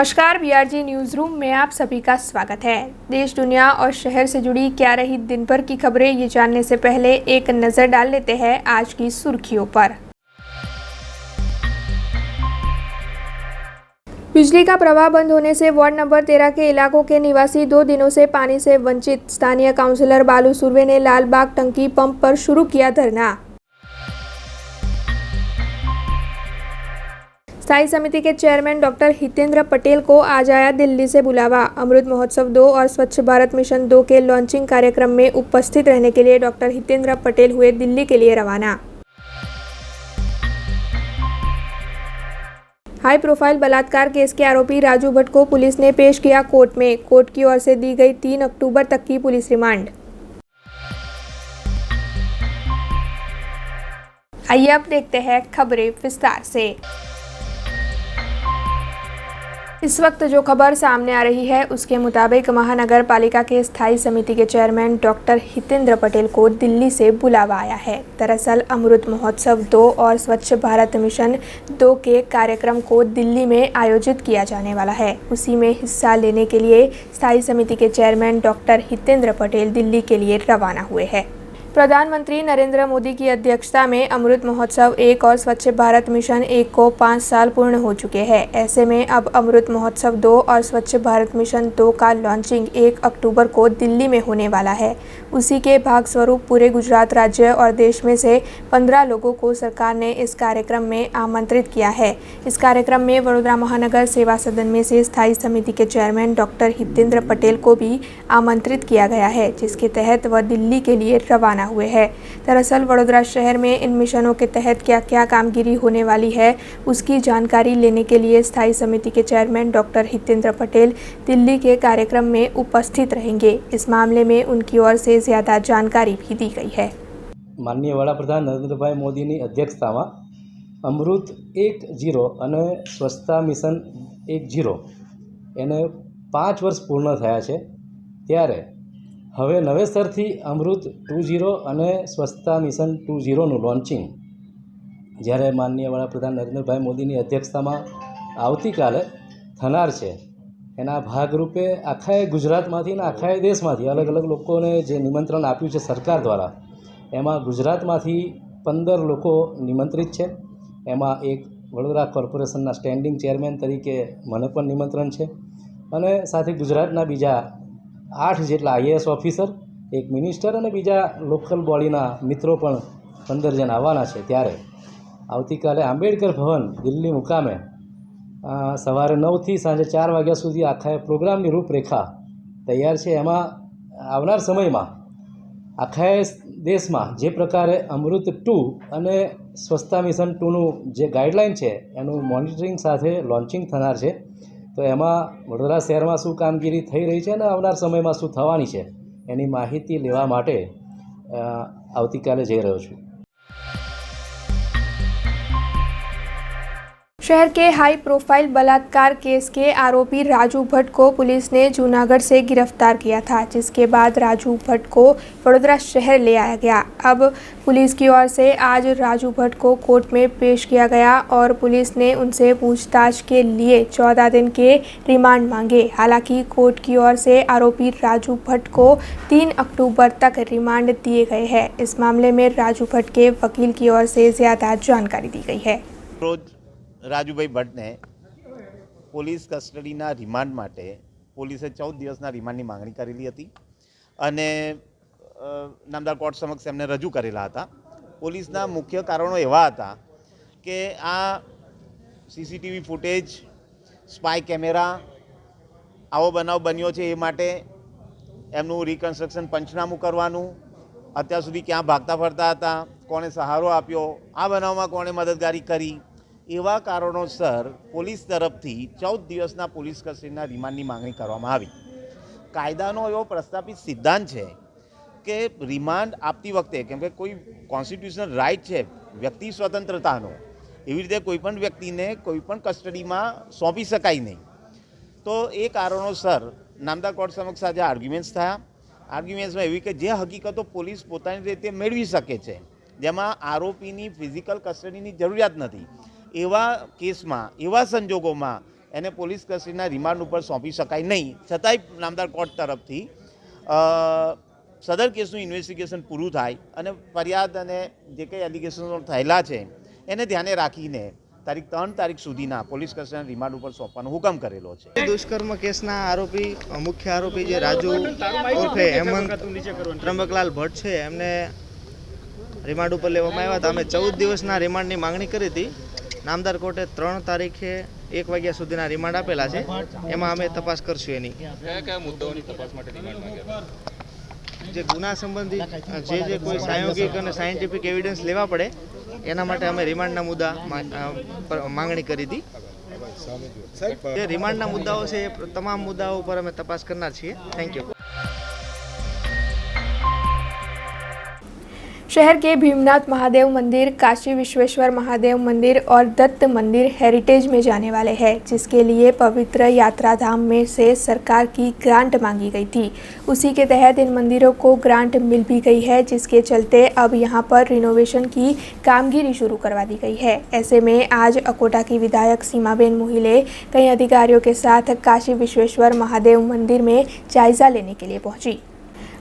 नमस्कार, BRG news room में आप सभी का स्वागत है। देश, दुनिया और शहर से जुड़ी क्या रही दिन भर की खबरें, ये जानने से पहले एक नज़र डाल लेते हैं आज की सुर्खियों पर। बिजली का प्रवाह बंद होने से वार्ड नंबर 13 के इलाकों के निवासी 2 दिनों से पानी से वंचित। स्थानीय काउंसिलर बालू सुर्वे ने लालबाग टंकी पंप पर शुरू किया धरना। स्थायी समिति के चेयरमैन डॉक्टर हितेंद्र पटेल को आज आया दिल्ली से बुलावा। अमृत महोत्सव 2 और स्वच्छ भारत मिशन 2 के लॉन्चिंग कार्यक्रम में उपस्थित रहने के लिए डॉक्टर हितेंद्र पटेल हुए दिल्ली के लिए रवाना। हाई प्रोफाइल बलात्कार केस के आरोपी राजू भट्ट को पुलिस ने पेश किया कोर्ट में। कोर्ट की ओर से दी गई 3 अक्टूबर तक की पुलिस रिमांड। आइए अब देखते हैं खबरें विस्तार से। इस वक्त जो खबर सामने आ रही है उसके मुताबिक महानगर पालिका के स्थायी समिति के चेयरमैन डॉक्टर हितेंद्र पटेल को दिल्ली से बुलावा आया है। दरअसल अमृत महोत्सव 2 और स्वच्छ भारत मिशन 2 के कार्यक्रम को दिल्ली में आयोजित किया जाने वाला है। उसी में हिस्सा लेने के लिए स्थायी समिति के चेयरमैन डॉक्टर हितेंद्र पटेल दिल्ली के लिए रवाना हुए हैं। प्रधानमंत्री नरेंद्र मोदी की अध्यक्षता में अमृत महोत्सव 1 और स्वच्छ भारत मिशन 1 को 5 साल पूर्ण हो चुके हैं। ऐसे में अब अमृत महोत्सव 2 और स्वच्छ भारत मिशन 2 का लॉन्चिंग 1 अक्टूबर को दिल्ली में होने वाला है। उसी के भाग स्वरूप पूरे गुजरात राज्य और देश में से 15 लोगों को सरकार ने इस कार्यक्रम में आमंत्रित किया है। इस कार्यक्रम में वडोदरा महानगर सेवा सदन में से स्थायी समिति के चेयरमैन डॉक्टर हितेंद्र पटेल को भी आमंत्रित किया गया है, जिसके तहत वह दिल्ली के लिए रवाना हुए हैं। दरअसल वडोदरा शहर में इन मिशनों के तहत क्या क्या कामगिरी होने वाली है, उसकी जानकारी लेने के लिए स्थायी समिति के चेयरमैन डॉक्टर हितेंद्र पटेल दिल्ली के कार्यक्रम में उपस्थित रहेंगे। इस मामले में उनकी ओर से ज्यादा जानकारी भी दी गई है। माननीय वडाप्रधान नरेंद्रभाई मोदीની અધ્યક્ષતામાં અમૃત 1.0 અને સ્વચ્છતા મિશન 1.0 એને 5 વર્ષ પૂર્ણ થયા છે, ત્યારે હવે નવેસરથી અમૃત 2.0 અને સ્વચ્છતા મિશન 2.0નું લોન્ચિંગ જ્યારે માનનીય વડાપ્રધાન નરેન્દ્રભાઈ મોદીની અધ્યક્ષતામાં આવતીકાલે થનાર છે, એના ભાગરૂપે આખાએ ગુજરાતમાંથી ને આખાએ દેશમાંથી અલગ અલગ લોકોને જે નિમંત્રણ આપ્યું છે સરકાર દ્વારા, એમાં ગુજરાતમાંથી 15 લોકો નિમંત્રિત છે। એમાં એક વડોદરા કોર્પોરેશનના સ્ટેન્ડિંગ ચેરમેન તરીકે મને પણ નિમંત્રણ છે અને સાથે ગુજરાતના બીજા 8 જેટલા આઈએએસ ઓફિસર, એક મિનિસ્ટર અને બીજા લોકલ બોડીના મિત્રો પણ 15 જણ આવવાના છે। ત્યારે આવતીકાલે આંબેડકર ભવન દિલ્હી મુકામે સવારે 9 થી સાંજે 4 વાગ્યા સુધી આખા પ્રોગ્રામની રૂપરેખા તૈયાર છે। એમાં આવનાર સમયમાં આખા દેશમાં જે પ્રકારે અમૃત 2 અને સ્વચ્છતા મિશન 2નું જે ગાઈડલાઇન છે એનું મોનિટરિંગ સાથે લોન્ચિંગ થનાર છે। તો એમાં વડોદરા શહેરમાં શું કામગીરી થઈ રહી છે અને આવનાર સમયમાં શું થવાની છે એની માહિતી લેવા માટે આવતીકાલે જઈ રહ્યો છું। शहर के हाई प्रोफाइल बलात्कार केस के आरोपी राजू भट्ट को पुलिस ने जूनागढ़ से गिरफ्तार किया था, जिसके बाद राजू भट्ट को वडोदरा शहर ले आया गया। अब पुलिस की ओर से आज राजू भट्ट को कोर्ट में पेश किया गया और पुलिस ने उनसे पूछताछ के लिए 14 दिन के रिमांड मांगे। हालांकि कोर्ट की ओर से आरोपी राजू भट्ट को 3 अक्टूबर तक रिमांड दिए गए हैं। इस मामले में राजू भट्ट के वकील की ओर से ज़्यादा जानकारी दी गई है। રાજુભાઈ ભટ્ટને પોલીસ કસ્ટડીના રિમાન્ડ માટે પોલીસે 14 દિવસના રિમાન્ડની માંગણી કરેલી હતી અને નામદાર કોર્ટ સમક્ષ એમને રજૂ કરેલા હતા। પોલીસના મુખ્ય કારણો એવા હતા કે આ સીસીટીવી ફૂટેજ, સ્પાય કેમેરા, આવો બનાવ બન્યો છે એ માટે એમનું રિકન્સ્ટ્રક્શન પંચનામું કરવાનું, અત્યાર સુધી ક્યાં ભાગતા ફરતા હતા, કોણે સહારો આપ્યો, આ બનાવમાં કોણે મદદગારી કરી, એવા કારણોસર પોલીસ તરફથી 14 દિવસના પોલીસ કસ્ટડીના રિમાન્ડની માંગણી કરવામાં આવી। કાયદાનો એવો પ્રસ્થાપિત સિદ્ધાંત છે કે રિમાન્ડ આપતી વખતે, કેમ કે કોઈ કોન્સ્ટિટ્યુશનલ રાઇટ છે વ્યક્તિ સ્વતંત્રતાનો, એવી રીતે કોઈપણ વ્યક્તિને કોઈપણ કસ્ટડીમાં સોંપી શકાય નહીં। તો એ કારણોસર નામદાર કોર્ટ સમક્ષ આજે આર્ગ્યુમેન્ટ્સ થયા। આર્ગ્યુમેન્ટ્સમાં એવી કે જે હકીકતો પોલીસ પોતાની રીતે મેળવી શકે છે, જેમાં આરોપીની ફિઝિકલ કસ્ટડીની જરૂરિયાત નથી, એવા કેસમાં, એવા સંજોગોમાં એને પોલીસ કસ્ટડીના રિમાન્ડ ઉપર સોંપી શકાય નહીં. છતાંય નામદાર કોર્ટ તરફથી સદર કેસનું ઇન્વેસ્ટિગેશન પૂરું થાય અને ફરિયાદ અને જે કંઈ એલિગેશનો થયેલા છે એને ધ્યાને રાખીને તારીખ 3 સુધીના પોલીસ કસ્ટડીના રિમાન્ડ ઉપર સોંપવાનો હુકમ કરેલો છે. દુષ્કર્મ કેસના આરોપી મુખ્ય આરોપી જે રાજુ ઉર્ફે હેમંત ત્રંબકલાલ ભટ્ટ છે એમને રિમાન્ડ ઉપર લેવામાં આવ્યા હતા. અમે 14 દિવસના રિમાન્ડની માંગણી કરી હતી. નામદાર કોર્ટે 3 તારીખે 1 વાગ્યા સુધીના રિમાન્ડ આપેલા છે. એમાં અમે તપાસ કરશું. એની કયા મુદ્દાઓની તપાસ માટે રિમાન્ડ માંગ્યા? જે ગુના સંબંધિત જે કોઈ પ્રાયોગિક અને સાયન્ટિફિક એવિડન્સ લેવા પડે એના માટે અમે રિમાન્ડના મુદ્દા માંગણી કરી હતી. જે રિમાન્ડના મુદ્દાઓ છે એ તમામ મુદ્દાઓ પર અમે તપાસ કરનાર છીએ. Thank you. शहर के भीमनाथ महादेव मंदिर, काशी विश्वेश्वर महादेव मंदिर और दत्त मंदिर हेरिटेज में जाने वाले हैं, जिसके लिए पवित्र यात्रा धाम में से सरकार की ग्रांट मांगी गई थी. उसी के तहत इन मंदिरों को ग्रांट मिल भी गई है, जिसके चलते अब यहां पर रिनोवेशन की कामगिरी शुरू करवा दी गई है. ऐसे में आज अकोटा की विधायक सीमाबेन मोहिले कई अधिकारियों के साथ काशी विश्वेश्वर महादेव मंदिर में जायजा लेने के लिए पहुंची.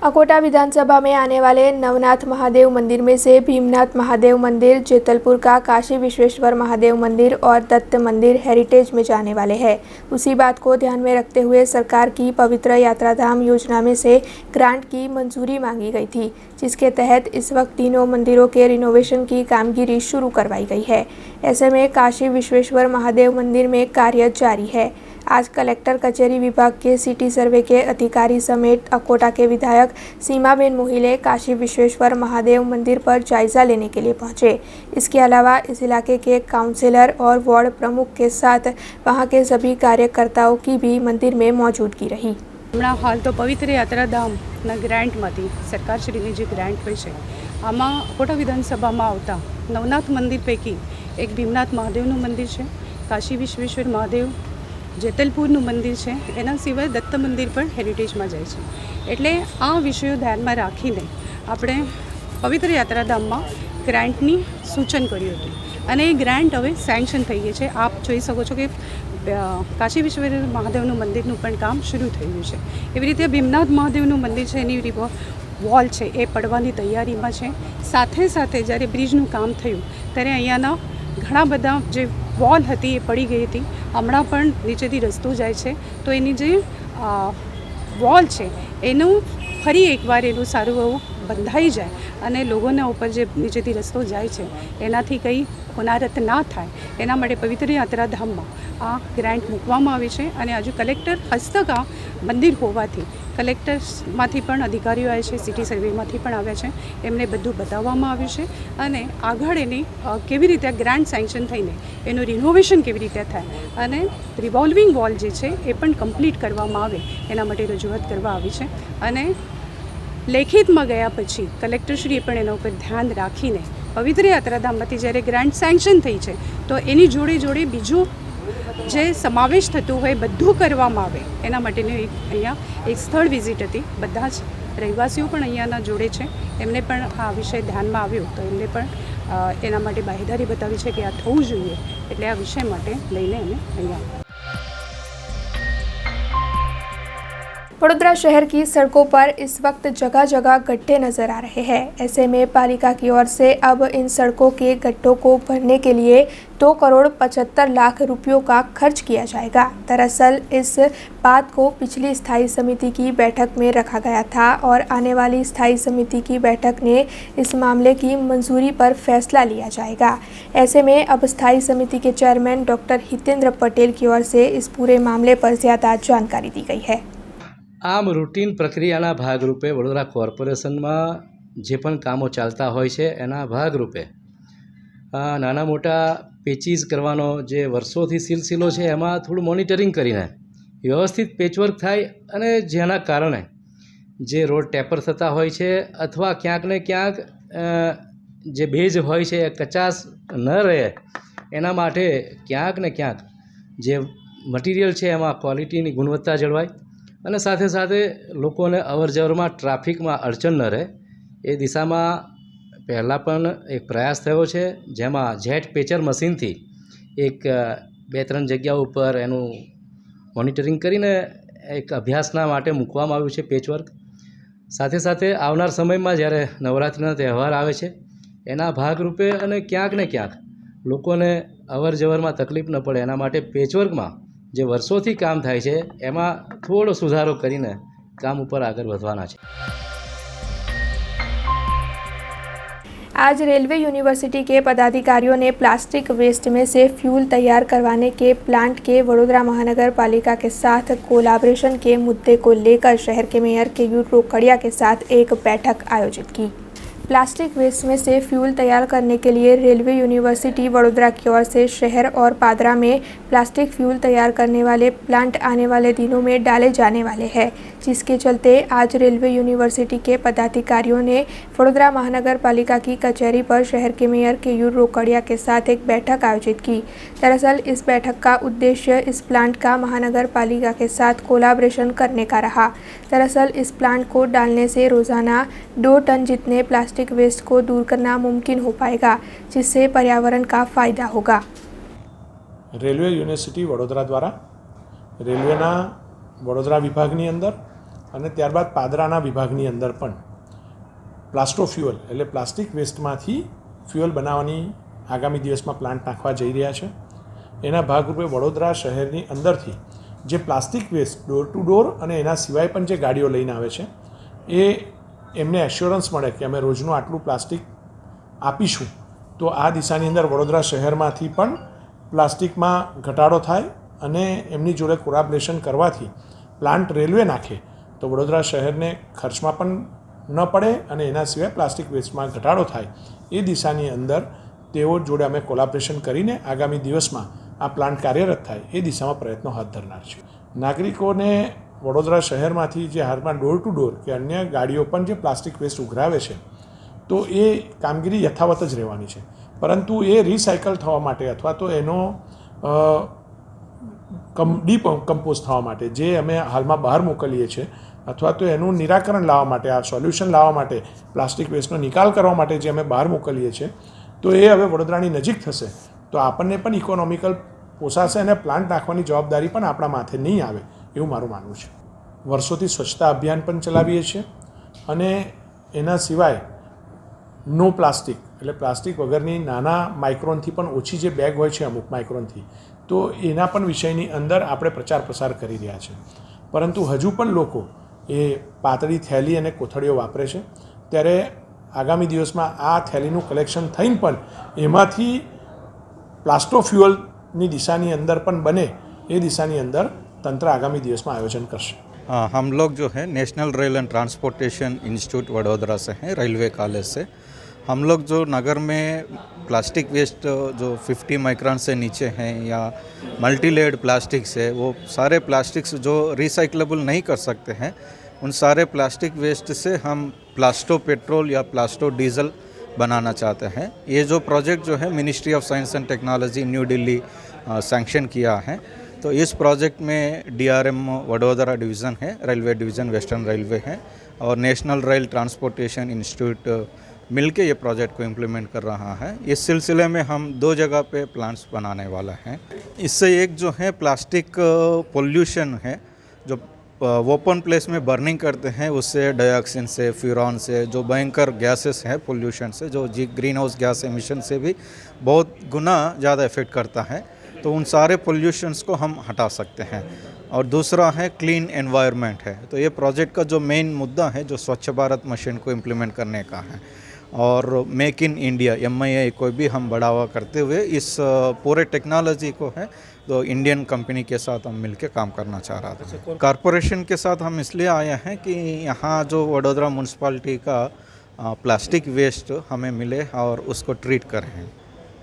अकोटा विधानसभा में आने वाले नवनाथ महादेव मंदिर में से भीमनाथ महादेव मंदिर, जेतलपुर का काशी विश्वेश्वर महादेव मंदिर और दत्त मंदिर हेरिटेज में जाने वाले हैं. उसी बात को ध्यान में रखते हुए सरकार की पवित्र यात्रा धाम योजना में से ग्रांट की मंजूरी मांगी गई थी, जिसके तहत इस वक्त तीनों मंदिरों के रिनोवेशन की कामगिरी शुरू करवाई गई है. ऐसे में काशी विश्वेश्वर महादेव मंदिर में कार्य जारी है. आज कलेक्टर कचहरी विभाग के सिटी सर्वे के अधिकारी समेत अकोटा के विधायक सीमाबेन मोहिले काशी विश्वेश्वर महादेव मंदिर पर जायजा लेने के लिए पहुंचे. इसके अलावा इस इलाके के काउंसिलर और वार्ड प्रमुख के साथ वहां के सभी कार्यकर्ताओं की भी मंदिर में मौजूदगी रही. હમણાં હાલ તો પવિત્ર યાત્રાધામના ગ્રાન્ટમાંથી સરકારશ્રીની જે ગ્રાન્ટ હોય છે આમાં અકોટા વિધાનસભામાં આવતા નવનાથ મંદિર પૈકી એક ભીમનાથ મહાદેવનું મંદિર છે, કાશી વિશ્વેશ્વર મહાદેવ જેતલપુરનું મંદિર છે, એના સિવાય દત્ત મંદિર પણ હેરિટેજમાં જાય છે. એટલે આ વિષયો ધ્યાનમાં રાખીને આપણે પવિત્ર યાત્રાધામમાં ગ્રાન્ટની સૂચન કર્યું હતું અને એ ગ્રાન્ટ હવે સેન્કશન થઈ ગઈ છે. આપ જોઈ શકો છો કે કાશી વિશ્વેશ્વર મહાદેવનું મંદિરનું પણ કામ શરૂ થઈ ગયું છે. એવી રીતે ભીમનાથ મહાદેવનું મંદિર છે એની વોલ છે એ પડવાની તૈયારીમાં છે. સાથે સાથે જ્યારે બ્રિજનું કામ થયું ત્યારે અહીંયાના ઘણા બધા જે વોલ હતી એ પડી ગઈ હતી. હમણાં પણ નીચેથી રસ્તો જાય છે તો એની જે વોલ છે એનું ફરી એકવાર એનું સારું એવું બંધાઈ જાય અને લોકોના ઉપર જે નીચેથી રસ્તો જાય છે એનાથી કંઈ હોનારત ના થાય એના માટે પવિત્ર યાત્રાધામમાં આ ગ્રાન્ટ મૂકવામાં આવી છે. અને હજુ કલેક્ટર હસ્તક આ મંદિર હોવાથી કલેક્ટર્સમાંથી પણ અધિકારીઓ આવે છે, સિટી સર્વેમાંથી પણ આવ્યા છે, એમને બધું બતાવવામાં આવ્યું છે અને આગળ એની કેવી રીતે ગ્રાન્ટ સેન્કશન થઈને એનું રિનોવેશન કેવી રીતે થાય અને રિવોલ્વિંગ વોલ જે છે એ પણ કમ્પ્લીટ કરવામાં આવે એના માટે રજૂઆત કરવા આવી છે. અને લેખિતમાં ગયા પછી કલેક્ટરશ્રીએ પણ એના ઉપર ધ્યાન રાખીને પવિત્ર યાત્રાધામમાંથી જ્યારે ગ્રાન્ટ સેન્કશન થઈ છે તો એની જોડે જોડે બીજું જે સમાવેશ થતું હોય બધું કરવામાં આવે એના માટેની અહીંયા એક સ્થળ વિઝિટ હતી. બધા જ રહેવાસીઓ પણ અહીંયાના જોડે છે, એમને પણ આ વિષય ધ્યાનમાં આવ્યો તો એમને પણ એના માટે બાહેધરી બતાવી છે કે આ થવું જોઈએ. એટલે આ વિષય માટે લઈને અમે અહીંયા वडोदरा शहर की सड़कों पर इस वक्त जगह जगह गड्ढे नजर आ रहे हैं. ऐसे में पालिका की ओर से अब इन सड़कों के गड्ढों को भरने के लिए 2,75,00,000 रुपयों का खर्च किया जाएगा. दरअसल इस बात को पिछली स्थायी समिति की बैठक में रखा गया था और आने वाली स्थायी समिति की बैठक ने इस मामले की मंजूरी पर फैसला लिया जाएगा. ऐसे में अब स्थायी समिति के चेयरमैन डॉक्टर हितेंद्र पटेल की ओर से इस पूरे मामले पर ज़्यादा जानकारी दी गई है. આમ રૂટીન પ્રક્રિયાના ભાગરૂપે વડોદરા કોર્પોરેશનમાં જે પણ કામો ચાલતા હોય છે એના ભાગરૂપે નાના મોટા પેચીસ કરવાનો જે વર્ષોથી સિલસિલો છે એમાં થોડું મોનિટરિંગ કરીને વ્યવસ્થિત પેચવર્ક થાય અને જેના કારણે જે રોડ ટેપર થતા હોય છે અથવા ક્યાંક ને ક્યાંક જે બેઝ હોય છે એ કચાશ ન રહે એના માટે ક્યાંક ને ક્યાંક જે મટીરિયલ છે એમાં ક્વોલિટીની ગુણવત્તા જળવાય અને સાથે સાથે લોકોને અવરજવરમાં ટ્રાફિકમાં અડચણ ન રહે એ દિશામાં પહેલાં પણ એક પ્રયાસ થયો છે, જેમાં જેટ પેચર મશીનથી એક 2-3 જગ્યાઓ ઉપર એનું મોનિટરિંગ કરીને એક અભ્યાસના માટે મૂકવામાં આવ્યું છે પેચવર્ક. સાથે સાથે આવનાર સમયમાં જ્યારે નવરાત્રિનો તહેવાર આવે છે એના ભાગરૂપે અને ક્યાંક ને ક્યાંક લોકોને અવર જવરમાં તકલીફ ન પડે એના માટે પેચવર્કમાં જે વર્ષોથી કામ થાય છે એમાં થોડો સુધારો કરીને काम ऊपर आगे बढ़वाना है। आज रेलवे यूनिवर्सिटी के पदाधिकारियों ने प्लास्टिक वेस्ट में से फ्यूल तैयार करवाने के प्लांट के वडोदरा महानगर पालिका के साथ कोलाब्रेशन के मुद्दे को लेकर शहर के मेयर केयूर रोकड़िया के साथ एक बैठक आयोजित की। प्लास्टिक वेस्ट में से फ्यूल तैयार करने के लिए रेलवे यूनिवर्सिटी वडोदरा की ओर से शहर और पादरा में प्लास्टिक फ्यूल तैयार करने वाले प्लांट आने वाले दिनों में डाले जाने वाले हैं, जिसके चलते आज रेलवे यूनिवर्सिटी के पदाधिकारियों ने वडोदरा महानगर पालिका की कचहरी पर शहर के मेयर केयूर रोकड़िया के साथ एक बैठक आयोजित की। दरअसल इस बैठक का उद्देश्य इस प्लांट का महानगर पालिका के साथ कोलाब्रेशन करने का रहा। दरअसल इस प्लांट को डालने से रोजाना 2 टन जितने प्लास्टिक वेस्ट को दूर करना मुमकिन हो पाएगा, जिससे पर्यावरण का फायदा होगा। रेलवे यूनिवर्सिटी वडोदरा द्वारा रेलवेना वडोदरा विभागनी अंदर અને ત્યારબાદ પાદરાના વિભાગની અંદર પણ પ્લાસ્ટો ફ્યુઅલ એટલે પ્લાસ્ટિક વેસ્ટમાંથી ફ્યુઅલ બનાવવાની આગામી દિવસમાં પ્લાન્ટ નાખવા જઈ રહ્યા છે। એના ભાગરૂપે વડોદરા શહેરની અંદરથી જે plastic waste door to door અને એના સિવાય પણ જે ગાડીઓ લઈને આવે છે એ એમને એશ્યોરન્સ મળે કે અમે રોજનું આટલું પ્લાસ્ટિક આપીશું, તો આ દિશાની અંદર વડોદરા શહેરમાંથી પણ પ્લાસ્ટિકમાં ઘટાડો થાય અને એમની જોડે કોલાબોરેશન કરવાથી પ્લાન્ટ રેલવે નાખે તો વડોદરા શહેરને ખર્ચમાં પણ ન પડે અને એના સિવાય પ્લાસ્ટિક વેસ્ટમાં ઘટાડો થાય એ દિશાની અંદર તેઓ જોડે અમે કોલાબોરેશન કરીને આગામી દિવસમાં આ પ્લાન્ટ કાર્યરત થાય એ દિશામાં પ્રયત્નો હાથ ધરનાર છે। નાગરિકોને વડોદરા શહેરમાંથી જે હાલમાં ડોર ટુ ડોર કે અન્ય ગાડીઓ પણ જે પ્લાસ્ટિક વેસ્ટ ઉઘરાવે છે તો એ કામગીરી યથાવત જ રહેવાની છે, પરંતુ એ રિસાયકલ થવા માટે અથવા તો એનો ડીકમ્પોઝ થવા માટે જે અમે હાલમાં બહાર મોકલીએ છીએ અથવા તો એનું નિરાકરણ લાવવા માટે આ સોલ્યુશન લાવવા માટે પ્લાસ્ટિક વેસ્ટનો નિકાલ કરવા માટે જે અમે બહાર મોકલીએ છીએ તો એ હવે વડોદરાની નજીક થશે તો આપણને પણ ઇકોનોમિકલ પોસાશે અને પ્લાન્ટ નાખવાની જવાબદારી પણ આપણા માથે નહીં આવે એવું મારું માનવું છે। વર્ષોથી સ્વચ્છતા અભિયાન પણ ચલાવીએ છીએ અને એના સિવાય નો પ્લાસ્ટિક એટલે પ્લાસ્ટિક વગરની નાના માઇક્રોનથી પણ ઓછી જે બેગ હોય છે અમુક માઇક્રોનથી તો એના પણ વિષયની અંદર આપણે પ્રચાર પ્રસાર કરી રહ્યા છે, પરંતુ હજુ પણ લોકો એ પાતળી થેલી અને કોથળીઓ વાપરે છે। ત્યારે આગામી દિવસમાં આ થેલીનું કલેક્શન થઈને પણ એમાંથી પ્લાસ્ટો ફ્યુઅલની દિશાની અંદર પણ બને એ દિશાની અંદર તંત્ર આગામી દિવસમાં આયોજન કરશે। हम लोग जो है national rail and transportation institute Vadodara से हैं, रेलवे कॉलेज से। हम लोग जो नगर में प्लास्टिक वेस्ट जो 50 माइक्रोन से नीचे हैं या मल्टी लेयर्ड प्लास्टिक्स है, वो सारे प्लास्टिक्स जो रिसाइक्लेबल नहीं कर सकते हैं उन सारे प्लास्टिक वेस्ट से हम प्लास्टो पेट्रोल या प्लास्टो डीजल बनाना चाहते हैं। ये जो प्रोजेक्ट जो है ministry of science and technology new Delhi sanction किया है, तो इस प्रोजेक्ट में DRM वडोदरा डिवीज़न है, रेलवे डिवीज़न वेस्टर्न रेलवे है और नेशनल रेल ट्रांसपोर्टेशन इंस्टीट्यूट मिलके ये प्रोजेक्ट को इम्प्लीमेंट कर रहा है। इस सिलसिले में हम 2 जगह पे प्लांट्स बनाने वाला हैं। इससे एक जो है प्लास्टिक पोल्यूशन है जो ओपन प्लेस में बर्निंग करते हैं उससे डाइऑक्सिन से, फ्यूरॉन से, जो भयंकर गैसेस हैं पोल्यूशन से, जो ग्रीन हाउस गैस एमिशन से भी बहुत गुना ज़्यादा इफेक्ट करता है, तो उन सारे पोल्यूशंस को हम हटा सकते हैं। और दूसरा है क्लीन एनवायरनमेंट है, तो ये प्रोजेक्ट का जो मेन मुद्दा है जो स्वच्छ भारत मिशन को इम्प्लीमेंट करने का है और मेक इन इंडिया MII को भी हम बढ़ावा करते हुए इस पूरे टेक्नोलॉजी को है तो इंडियन कंपनी के साथ हम मिलकर काम करना चाह रहा था। कॉरपोरेशन के साथ हम इसलिए आए हैं कि यहाँ जो वडोदरा म्यूनसिपाल्टी का प्लास्टिक वेस्ट हमें मिले और उसको ट्रीट करें।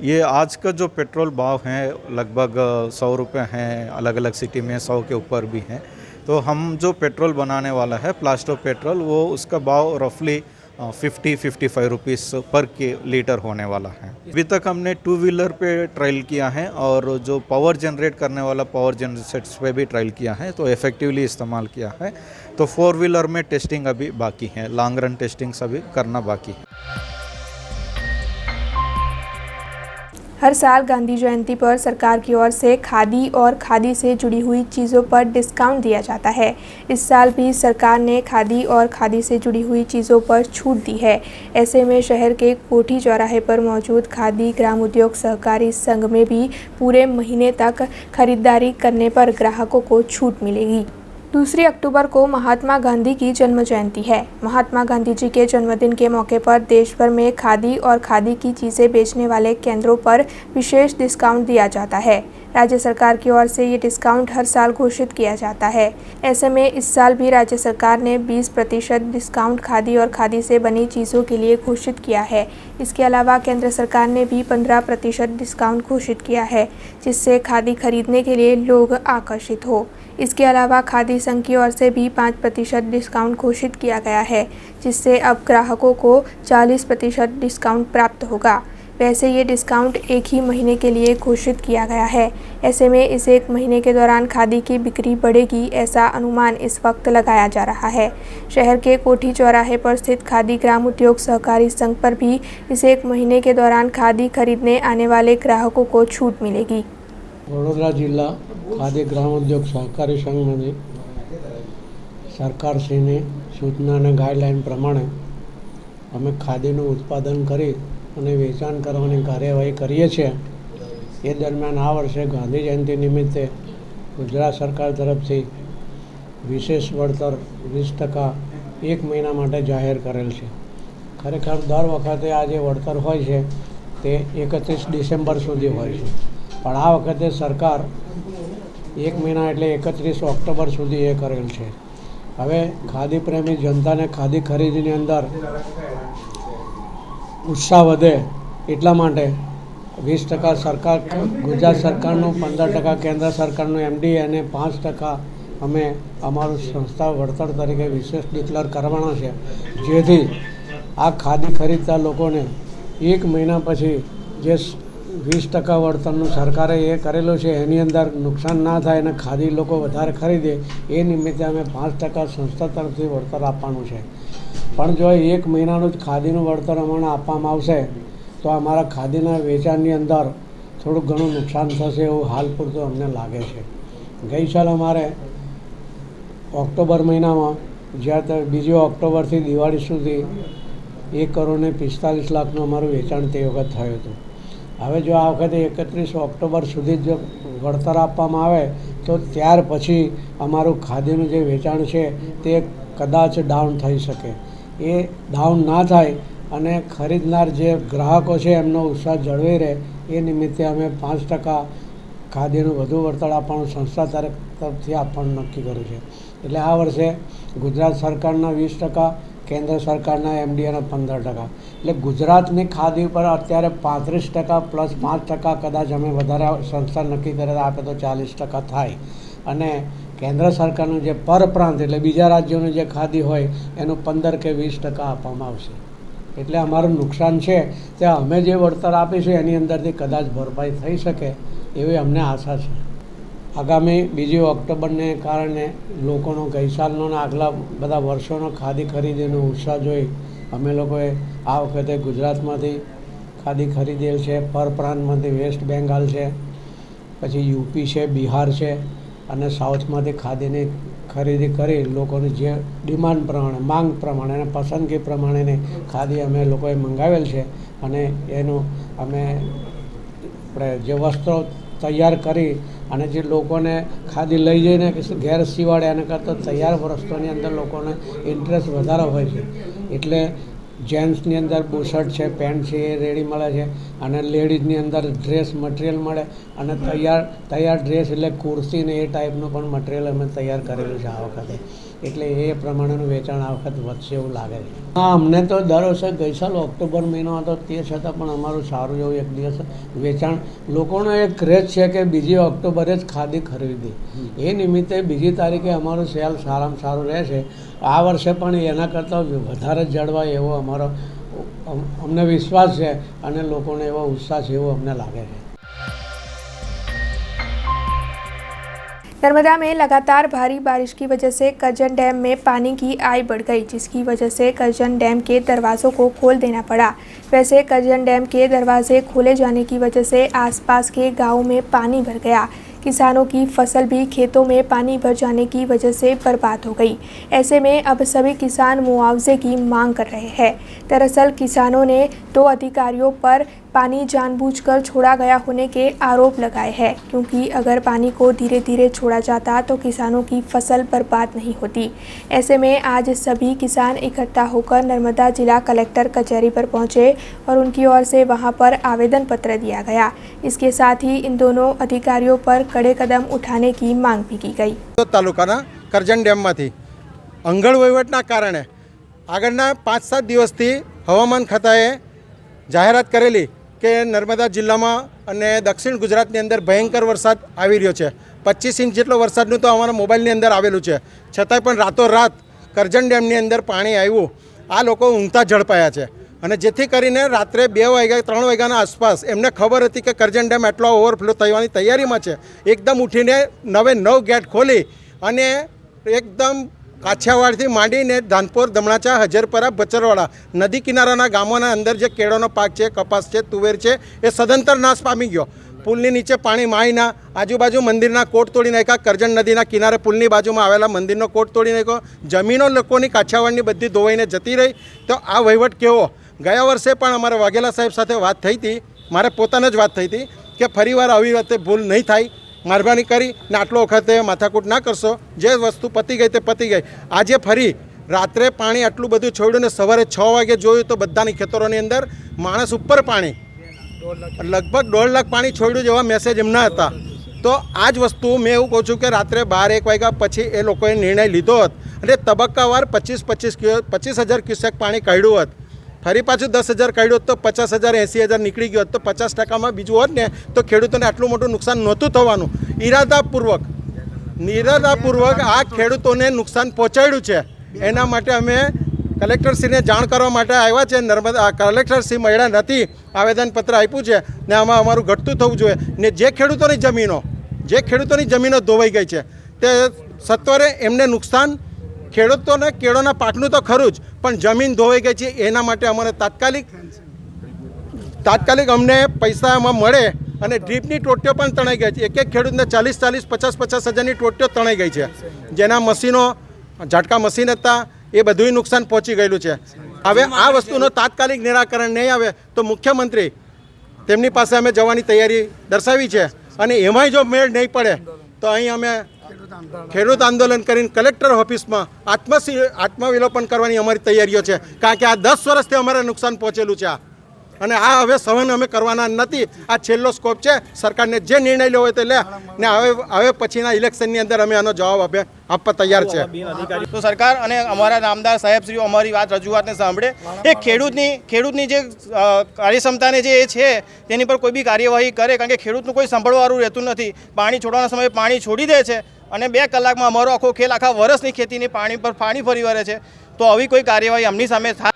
ये आज का जो पेट्रोल भाव है लगभग 100 रुपये हैं, अलग अलग सिटी में 100 के ऊपर भी हैं, तो हम जो पेट्रोल बनाने वाला है प्लास्टो पेट्रोल वो उसका भाव रफली 50-55 रुपीस पर लीटर होने वाला है। अभी तक हमने 2 व्हीलर पे ट्रायल किया है और जो पावर जनरेट करने वाला पावर जनरेटर्स पे भी ट्रायल किया है, तो इफ़ेक्टिवली इस्तेमाल किया है। तो 4 व्हीलर में टेस्टिंग अभी बाकी है, लॉन्ग रन टेस्टिंग अभी करना बाकी है। हर साल गांधी जयंती पर सरकार की ओर से खादी और खादी से जुड़ी हुई चीज़ों पर डिस्काउंट दिया जाता है। इस साल भी सरकार ने खादी और खादी से जुड़ी हुई चीज़ों पर छूट दी है। ऐसे में शहर के कोठी चौराहे पर मौजूद खादी ग्राम उद्योग सहकारी संघ में भी पूरे महीने तक खरीदारी करने पर ग्राहकों को छूट मिलेगी। 2 अक्टूबर को महात्मा गांधी की जन्म जयंती है। महात्मा गांधी जी के जन्मदिन के मौके पर देश भर में खादी और खादी की चीज़ें बेचने वाले केंद्रों पर विशेष डिस्काउंट दिया जाता है। राज्य सरकार की ओर से ये डिस्काउंट हर साल घोषित किया जाता है। ऐसे में इस साल भी राज्य सरकार ने 20% डिस्काउंट खादी और खादी से बनी चीज़ों के लिए घोषित किया है। इसके अलावा केंद्र सरकार ने भी 15% डिस्काउंट घोषित किया है, जिससे खादी खरीदने के लिए लोग आकर्षित हो। इसके अलावा खादी संघ की ओर से भी 5% डिस्काउंट घोषित किया गया है, जिससे अब ग्राहकों को 40% डिस्काउंट प्राप्त होगा। वैसे ये डिस्काउंट एक ही महीने के लिए घोषित किया गया है। ऐसे में इस एक महीने के दौरान खादी की बिक्री बढ़ेगी, ऐसा अनुमान इस वक्त लगाया जा रहा है। शहर के कोठी चौराहे पर स्थित खादी ग्राम उद्योग सहकारी संघ पर भी इस एक महीने के दौरान खादी खरीदने आने वाले ग्राहकों को छूट मिलेगी। वडोदरा जिल्ला खादी ग्राम उद्योग सहकारी संघमध्ये सरकारश्रीની સૂચના અને ગાઈડલાઈન પ્રમાણે અમે ખાદીનું ઉત્પાદન કરી અને વેચાણ કરવાની કાર્યવાહી કરીએ છીએ। એ દરમિયાન આ વર્ષે ગાંધી જયંતિ નિમિત્તે ગુજરાત સરકાર તરફથી વિશેષ વળતર 20% એક મહિના માટે જાહેર કરેલ છે। ખરેખર દર વખતે આ જે વળતર હોય છે તે 31 ડિસેમ્બર સુધી હોય છે, પણ આ વખતે સરકાર એક મહિના એટલે 31 ઓક્ટોબર સુધી એ કરેલ છે। હવે ખાદી પ્રેમી જનતાને ખાદી ખરીદીની અંદર ઉત્સાહ વધે એટલા માટે 20% સરકાર ગુજરાત સરકારનું, 15% કેન્દ્ર સરકારનું MD અને 5% અમે અમારું સંસ્થા વળતર તરીકે વિશેષ ડિક્લેર કરવાના છે, જેથી આ ખાદી ખરીદતા લોકોને એક મહિના પછી જે 20% વળતરનું સરકારે એ કરેલું છે એની અંદર નુકસાન ના થાય અને ખાદી લોકો વધારે ખરીદે એ નિમિત્તે અમે 5% સંસ્થા તરફથી વળતર આપવાનું છે। પણ જો એક મહિનાનું જ ખાદીનું વળતર અમને આપવામાં આવશે તો અમારા ખાદીના વેચાણની અંદર થોડું ઘણું નુકસાન થશે એવું હાલ પૂરતું અમને લાગે છે। ગઈ સાલ અમારે ઓક્ટોબર મહિનામાં જ્યારે 2 ઓક્ટોબરથી દિવાળી સુધી 1,45,00,000નું અમારું વેચાણ તે વખત થયું હતું। હવે જો આ વખતે 31 ઓક્ટોબર સુધી જો વળતર આપવામાં આવે તો ત્યાર પછી અમારું ખાદીનું જે વેચાણ છે તે કદાચ ડાઉન થઈ શકે। એ ડાઉન ના થાય અને ખરીદનાર જે ગ્રાહકો છે એમનો ઉત્સાહ જળવાઈ રહે એ નિમિત્તે અમે 5% ખાદીનું વધુ વળતર આપવાનું સંસ્થા તરફથી આપવાનું નક્કી કર્યું છે। એટલે આ વર્ષે ગુજરાત સરકારના 20%, કેન્દ્ર સરકારના MD અને 15%, એટલે ગુજરાતની ખાદી પર અત્યારે 35% પ્લસ 5% કદાચ અમે વધારે સંસ્થા નક્કી કરે આપે તો 40% થાય, અને કેન્દ્ર સરકારનું જે પરપ્રાંત એટલે બીજા રાજ્યોનું જે ખાદી હોય એનું 15 કે 20% આપવામાં આવશે। એટલે અમારું નુકસાન છે તે અમે જે વળતર આપીશું એની અંદરથી કદાચ ભરપાઈ થઈ શકે એવી અમને આશા છે। આગામી 2 ઓક્ટોબરને કારણે લોકોનો ગઈ સાલનો અને આગલા બધા વર્ષોનો ખાદી ખરીદીનો ઉત્સાહ જોઈ અમે લોકોએ આ વખતે ગુજરાતમાંથી ખાદી ખરીદેલ છે, પરપ્રાંતમાંથી વેસ્ટ બેંગાલ છે, પછી યુપી છે, બિહાર છે અને સાઉથમાંથી ખાદીની ખરીદી કરી લોકોની જે ડિમાન્ડ પ્રમાણે, માંગ પ્રમાણે અને પસંદગી પ્રમાણેની ખાદી અમે લોકોએ મંગાવેલ છે અને એનું અમે જે વસ્ત્રો તૈયાર કરી અને જે લોકોને ખાદી લઈ જઈને ઘેર સીવાડે એના કરતાં તૈયાર વસ્તુની અંદર લોકોને ઇન્ટરેસ્ટ વધારે હોય છે। એટલે જેન્ટ્સની અંદર બુશર્ટ છે, પેન્ટ છે એ રેડી મળે છે અને લેડીઝની અંદર ડ્રેસ મટીરિયલ મળે અને તૈયાર ડ્રેસ એટલે કુર્તી ને એ ટાઈપનું પણ મટીરિયલ અમે તૈયાર કરેલું છે આ વખતે। એટલે એ પ્રમાણેનું વેચાણ આ વખત વધશે એવું લાગે છે। હા, અમને તો દર વર્ષે ગઈ સાલ ઓક્ટોબર મહિનો હતો તે છતાં પણ અમારું સારું એવું એક દિવસ વેચાણ, લોકોનો એક ક્રેઝ છે કે 2 ઓક્ટોબરે જ ખાદી ખરીદી, એ નિમિત્તે 2 તારીખે અમારું સેલ સારામાં સારું રહેશે। આ વર્ષે પણ એના કરતાં વધારે જળવાય એવો અમારો અમને વિશ્વાસ છે અને લોકોને એવો ઉત્સાહ છે એવું અમને લાગે છે। नर्मदा में लगातार भारी बारिश की वजह से करजन डैम में पानी की आई बढ़ गई, जिसकी वजह से करजन डैम के दरवाज़ों को खोल देना पड़ा। वैसे करजन डैम के दरवाजे खोले जाने की वजह से आसपास के गांवों में पानी भर गया। किसानों की फसल भी खेतों में पानी भर जाने की वजह से बर्बाद हो गई। ऐसे में अब सभी किसान मुआवजे की मांग कर रहे हैं। दरअसल किसानों ने 2 अधिकारियों पर पानी जानबूझकर छोड़ा गया होने के आरोप लगाए हैं, क्योंकि अगर पानी को धीरे धीरे छोड़ा जाता तो किसानों की फसल बर्बाद नहीं होती। ऐसे में आज सभी किसान इकट्ठा होकर नर्मदा जिला कलेक्टर कचहरी पर पहुंचे और उनकी ओर से वहां पर आवेदन पत्र दिया गया। इसके साथ ही इन दोनों अधिकारियों पर कड़े कदम उठाने की मांग भी की गई। तालुकाना करजन डेममांथी अंगळ वहीवटना कारणे આગળના 5-7 દિવસથી હવામાન ખાતાએ જાહેરાત કરેલી કે નર્મદા જિલ્લામાં અને દક્ષિણ ગુજરાતની અંદર ભયંકર વરસાદ આવી રહ્યો છે। 25 ઇંચ જેટલો વરસાદનું તો અમારા મોબાઈલની અંદર આવેલું છે, છતાંય પણ રાતોરાત કરજણ ડેમની અંદર પાણી આવ્યું। આ લોકો ઊંઘતા ઝડપાયા છે અને જેથી કરીને રાત્રે 2 વાગ્યા 3 વાગ્યાના આસપાસ એમને ખબર હતી કે કરજણ ડેમ એટલો ઓવરફ્લો થવાની તૈયારીમાં છે। એકદમ ઉઠીને 9 ગેટ ખોલી અને એકદમ કાછિયાવાડથી માંડીને ધાનપોર, દમણાચા, હજરપરા, બચરવાડા નદી કિનારાના ગામોના અંદર જે કેળોનો પાક છે, કપાસ છે, તુવેર છે, એ સદંતર નાશ પામી ગયો। પુલની નીચે પાણી માહીના આજુબાજુ મંદિરના કોટ તોડી નાખ્યા। કરજણ નદીના કિનારે પુલની બાજુમાં આવેલા મંદિરનો કોટ તોડી નાખ્યો। જમીનો લોકોની કાછિયાવાડની બધી ધોવાઈને જતી રહી। તો આ વહીવટ કેવો? ગયા વર્ષે પણ અમારે વાઘેલા સાહેબ સાથે વાત થઈ હતી, મારે પોતાને જ વાત થઈ હતી કે ફરીવાર આવી રીતે ભૂલ નહીં થાય, મહેરબાની કરી ને આટલો વખતે માથાકૂટ ના કરશો। જે વસ્તુ પતી ગઈ તે પતી ગઈ। આજે ફરી રાત્રે પાણી આટલું બધું છોડ્યું ને સવારે 6 વાગે જોયું તો બધાની ખેતરોની અંદર માણસ ઉપર પાણી, લગભગ 1.5 લાખ પાણી છોડ્યું જેવા મેસેજ એમના હતા। તો આ જ વસ્તુ મેં એવું કહું છું કે રાત્રે 12-1 વાગ્યા પછી એ લોકોએ નિર્ણય લીધો હોત અને તબક્કાવાર 25,000 ક્યુસેક પાણી કાઢ્યું હોત, ફરી પાછું 10,000 કાઢ્યું હોત તો 50,000 80,000 નીકળી ગયો હોત, તો 50%માં બીજું હોત ને તો ખેડૂતોને આટલું મોટું નુકસાન નહોતું થવાનું। ઇરાદાપૂર્વક આ ખેડૂતોને નુકસાન પહોંચાડ્યું છે। એના માટે અમે કલેક્ટરશ્રીને જાણ કરવા માટે આવ્યા છે। નર્મદા કલેક્ટરશ્રી મળ્યા નથી, આવેદનપત્ર આપ્યું છે ને આમાં અમારું ઘટતું થવું જોઈએ ને જે ખેડૂતોની જમીનો ધોવાઈ ગઈ છે તે સત્વરે એમને નુકસાન, ખેડૂતોને કેળોના પાકનું તો ખરું જ, પણ જમીન ધોવાઈ ગઈ છે એના માટે અમારે તાત્કાલિક અમને પૈસા એમાં મળે। અને ડ્રીપની ટોટીઓ પણ તણાઈ ગઈ છે, એક ખેડૂતને 40,000 50,000 હજારની ટોટીઓ તણાઈ ગઈ છે, જેના મશીનો, ઝાટકા મશીન હતા, એ બધુંય નુકસાન પહોંચી ગયેલું છે। હવે આ વસ્તુનો તાત્કાલિક નિરાકરણ નહીં આવે તો મુખ્યમંત્રી તેમની પાસે અમે જવાની તૈયારી દર્શાવી છે અને એમાંય જો મેળ નહીં પડે તો અહીં અમે ખેડૂત આંદોલન કરીને કલેક્ટર ઓફિસમાં આત્મવિલોપન કરવાની અમારી તૈયારીઓ છે, કારણ કે આ 10 વર્ષથી અમારે નુકસાન પહોંચેલું છે અને આ હવે સહન અમે કરવાના નથી। આ છેલ્લો સ્કોપ છે, સરકારને જે નિર્ણય લેવો હોય તે લે ને હવે પછીના ઇલેક્શનની અંદર અમે આનો જવાબ આપવા તૈયાર છે। તો સરકાર અને અમારા નામદાર સાહેબશ્રીઓ અમારી રજૂઆતને સાંભળે। એ ખેડૂતની જે કાર્યક્ષમતાને જે છે તેની પર કોઈ બી કાર્યવાહી કરે, કારણ કે ખેડૂતનું કોઈ સાંભળવાળું રહેતું નથી। પાણી છોડવાના સમયે પાણી છોડી દે છે અને 2 કલાકમાં અમારો આખો ખેલ, આખા વર્ષની ખેતીની પાણી પર પાણી ફરી વળે છે। તો આવી કોઈ કાર્યવાહી અમની સામે થાય।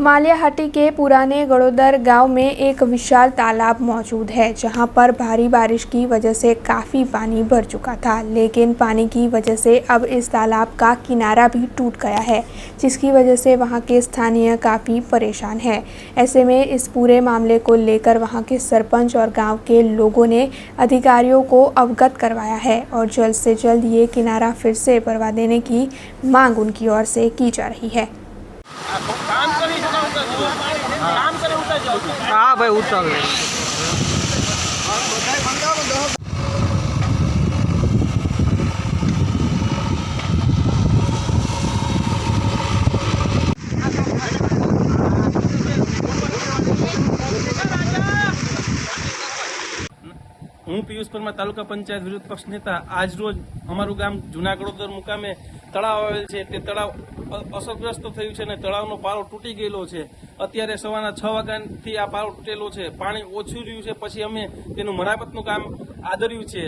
मालियाहाटी के पुराने गड़ोदर गांव में एक विशाल तालाब मौजूद है, जहां पर भारी बारिश की वजह से काफ़ी पानी भर चुका था, लेकिन पानी की वजह से अब इस तालाब का किनारा भी टूट गया है, जिसकी वजह से वहां के स्थानीय काफ़ी परेशान हैं। ऐसे में इस पूरे मामले को लेकर वहां के सरपंच और गांव के लोगों ने अधिकारियों को अवगत करवाया है और जल्द से जल्द ये किनारा फिर से भरवा देने की मांग उनकी ओर से की जा रही है। हाँ भाई उतर હું પિયુષ પરમાર, તાલુકા પંચાયત વિરોધ પક્ષ નેતા। આજ રોજ અમારું ગામ જૂના ગડોદર મુકામે તળાવ આવેલ છે, તે તળાવ અસરગ્રસ્ત થયું છે અને તળાવનો પાળો તૂટી ગયેલો છે। અત્યારે સવારના 6 વાગ્યાથી આ પાળો તૂટેલો છે, પાણી ઓછું રહ્યું છે, પછી અમે તેનું મરામતનું કામ આદર્યું છે।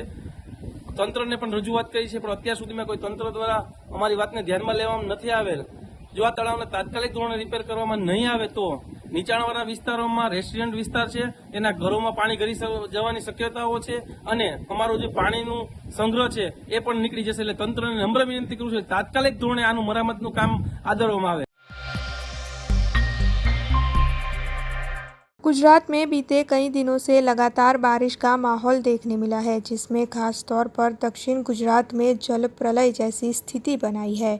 તંત્રને પણ રજૂઆત કરી છે, પણ અત્યાર સુધીમાં કોઈ તંત્ર દ્વારા અમારી વાતને ધ્યાનમાં લેવામાં નથી આવેલ। જો આ તળાવને તાત્કાલિક ધોરણે રિપેર કરવામાં નહીં આવે તો નીચાણવાળા વિસ્તારોમાં રેસિડેન્ટ વિસ્તાર છે એના ઘરોમાં પાણી ઘરી જવાની શક્યતાઓ છે અને અમારું જે પાણીનું સંગ્રહ છે એ પણ નીકળી જશે. એટલે તંત્રને નમ્ર વિનંતી કરું છું તાત્કાલિક ધોરણે આનું મરામતનું કામ આદરવામાં આવે. गुजरात में बीते कई दिनों से लगातार बारिश का माहौल देखने मिला है, जिसमें खास तौर पर दक्षिण गुजरात में जल प्रलय जैसी स्थिति बनाई है।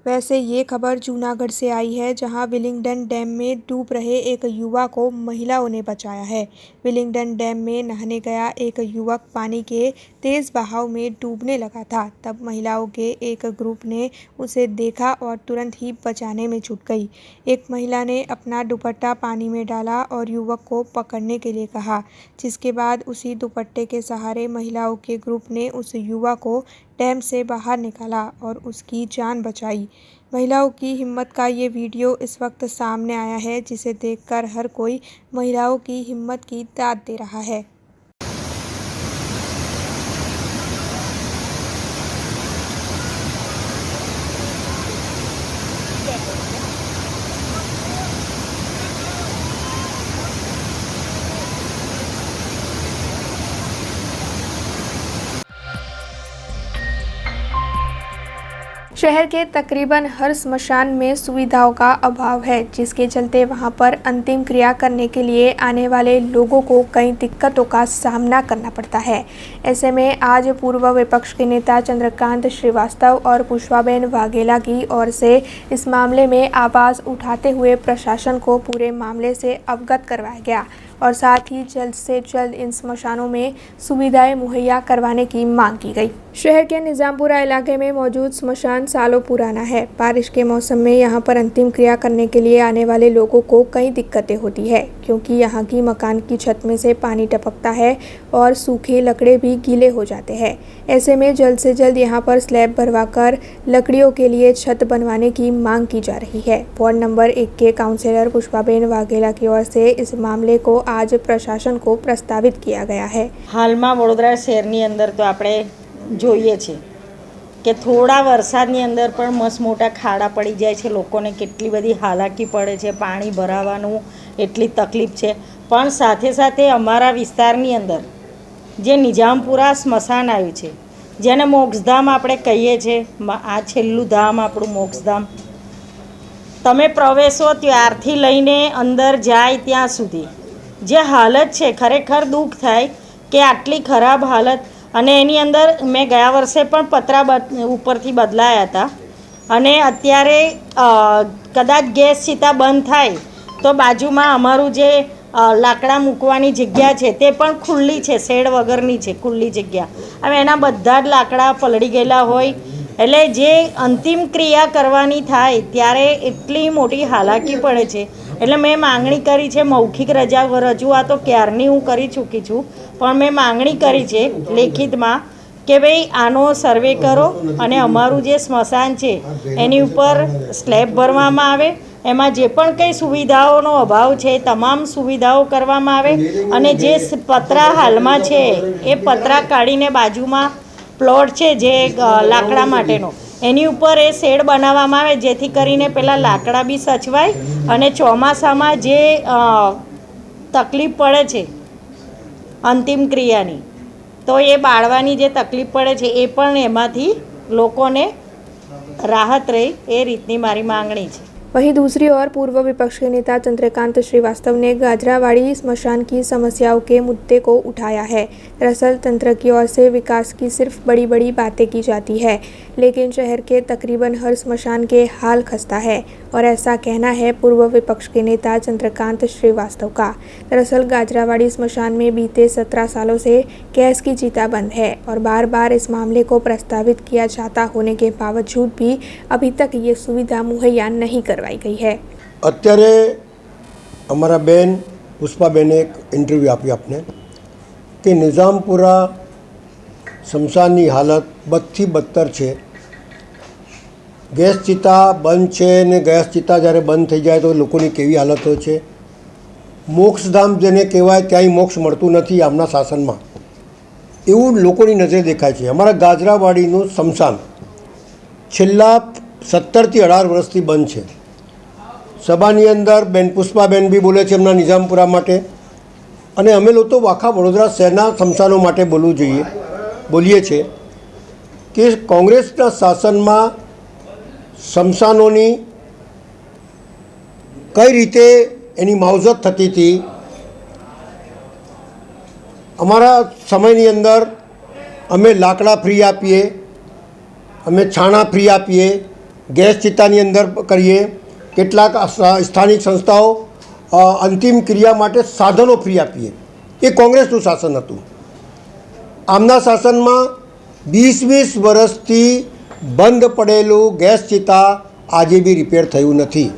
वैसे ये खबर जूनागढ़ से आई है, जहां विलिंगडन डैम में डूब रहे एक युवक को महिलाओं ने बचाया है। विलिंगडन डैम में नहाने गया एक युवक पानी के तेज़ बहाव में डूबने लगा था। तब महिलाओं के एक ग्रुप ने उसे देखा और तुरंत ही बचाने में जुट गई। एक महिला ने अपना दुपट्टा पानी में डाला और युवक को पकड़ने के लिए कहा, जिसके बाद उसी दुपट्टे के सहारे महिलाओं के ग्रुप ने उस युवक को डैम से बाहर निकाला और उसकी जान बचाई। महिलाओं की हिम्मत का ये वीडियो इस वक्त सामने आया है, जिसे देखकर हर कोई महिलाओं की हिम्मत की दाद दे रहा है। शहर के तकरीबन हर स्मशान में सुविधाओं का अभाव है, जिसके चलते वहां पर अंतिम क्रिया करने के लिए आने वाले लोगों को कई दिक्कतों का सामना करना पड़ता है। ऐसे में आज पूर्व विपक्ष के नेता चंद्रकांत श्रीवास्तव और पुष्पाबेन वाघेला की ओर से इस मामले में आवाज़ उठाते हुए प्रशासन को पूरे मामले से अवगत करवाया गया और साथ ही जल्द से जल्द इन स्मशानों में सुविधाएं मुहैया करवाने की मांग की गई। शहर के निजामपुरा इलाके में मौजूद स्मशान सालों पुराना है। बारिश के मौसम में यहां पर अंतिम क्रिया करने के लिए आने वाले लोगों को कई दिक्कतें होती है, क्योंकि यहां की मकान की छत में से पानी टपकता है और सूखे लकड़े भी गीले हो जाते हैं। ऐसे में जल्द से जल्द यहां पर स्लैब भरवाकर लकड़ियों के लिए छत बनवाने की मांग की जा रही है। वार्ड नंबर 1 के काउंसिलर पुष्पाबेन वाघेला की ओर से इस मामले को आज प्रशासन को प्रस्तावित किया गया है। हाल में वडोदरा शहरनी अंदर तो आपणे જોઈએ છે કે થોડા વરસાદની અંદર પણ મસ્ત મોટા ખાડા પડી જાય છે, લોકોને કેટલી બધી હાલાકી પડે છે, પાણી ભરાવાનું એટલી તકલીફ છે। પણ સાથે સાથે અમારા વિસ્તારની અંદર જે નિજામપુરા સ્મશાન આવ્યું છે, જેને મોક્ષધામ આપણે કહીએ છીએ, આ છેલ્લું ધામ આપણું મોક્ષધામ, તમે પ્રવેશો ત્યારથી લઈને અંદર જાય ત્યાં સુધી જે હાલત છે ખરેખર દુઃખ થાય કે આટલી ખરાબ હાલત। અને એની અંદર મેં ગયા વર્ષે પણ પતરા ઉપરથી બદલાયા હતા અને અત્યારે કદાચ ગેસ ચિતા બંધ થાય તો બાજુમાં અમારું જે લાકડા મૂકવાની જગ્યા છે તે પણ ખુલ્લી છે, શેડ વગરની છે, ખુલ્લી જગ્યા। હવે એના બધા જ લાકડા પલળી ગયેલા હોય, એટલે જે અંતિમ ક્રિયા કરવાની થાય ત્યારે એટલી મોટી હાલાકી પડે છે। એટલે મેં માંગણી કરી છે, મૌખિક રજૂઆતો ક્યારની હું કરી ચૂકી છું, પણ મેં માંગણી કરી છે લેખિતમાં કે ભાઈ આનો સર્વે કરો અને અમારું જે સ્મશાન છે એની ઉપર સ્લેબ ભરવામાં આવે, એમાં જે પણ કંઈ સુવિધાઓનો અભાવ છે તમામ સુવિધાઓ કરવામાં આવે અને જે પતરા હાલમાં છે એ પતરા કાઢીને બાજુમાં પ્લોટ છે જે લાકડા માટેનો એની ઉપર એ શેડ બનાવવામાં આવે, જેથી કરીને પેલા લાકડા બી સચવાય અને ચોમાસામાં જે તકલીફ પડે છે અંતિમ ક્રિયાની, તો એ બાળવાની જે તકલીફ પડે છે એ પણ એમાંથી લોકોને રાહત રહે, એ રીતની મારી માંગણી છે। वहीं दूसरी ओर पूर्व विपक्ष के नेता चंद्रकांत श्रीवास्तव ने गाजरावाड़ी स्मशान की समस्याओं के मुद्दे को उठाया है। दरअसल तंत्र की ओर से विकास की सिर्फ बड़ी बड़ी बातें की जाती है, लेकिन शहर के तकरीबन हर स्मशान के हाल खस्ता है, और ऐसा कहना है पूर्व विपक्ष के नेता चंद्रकांत श्रीवास्तव का। दरअसल गाजरावाड़ी स्मशान में बीते 17 सालों से गैस की चिता बंद है और बार बार इस मामले को प्रस्तावित किया जाता होने के बावजूद भी अभी तक ये सुविधा मुहैया नहीं करवाई गई है। અત્યારે અમારા બેન પુષ્પાબેને એક ઇન્ટરવ્યૂ આપ્યું આપને કે નિઝામપુરા સ્મશાનની હાલત બદથી બદતર છે। ગેસ ચિતા બંધ છે ને ગેસ ચિતા જ્યારે બંધ થઈ જાય તો લોકોની કેવી હાલત હોય છે। મોક્ષધામ જેને કહેવાય ક્યાંય મોક્ષ મળતું નથી આમના શાસનમાં, એવું લોકોની નજરે દેખાય છે। અમારા ગાજરાવાડીનું સ્મશાન છેલ્લા 17થી 18 વર્ષથી બંધ છે. સભાની અંદર બેન પુષ્પાબેન બી બોલે છે એમના નિઝામપુરા માટે, અને અમે લોકો આખા વડોદરા શહેરના સ્મશાનો માટે બોલીએ છીએ કે કોંગ્રેસના શાસનમાં સ્મશાનોની કઈ રીતે એની માવજત થતી હતી. અમારા સમયની અંદર અમે લાકડા ફ્રી આપીએ, અમે છાણા ફ્રી આપીએ, ગેસ ચિત્તાની અંદર કરીએ, કેટલાક સ્થાનિક સંસ્થાઓ અંતિમ ક્રિયા માટે સાધનો ફ્રી આપીએ. એ કોંગ્રેસનું શાસન હતું. આમના શાસનમાં 20 વર્ષથી બંધ પડેલું ગેસ ચિત્તા આજે બી રિપેર થયું નથી.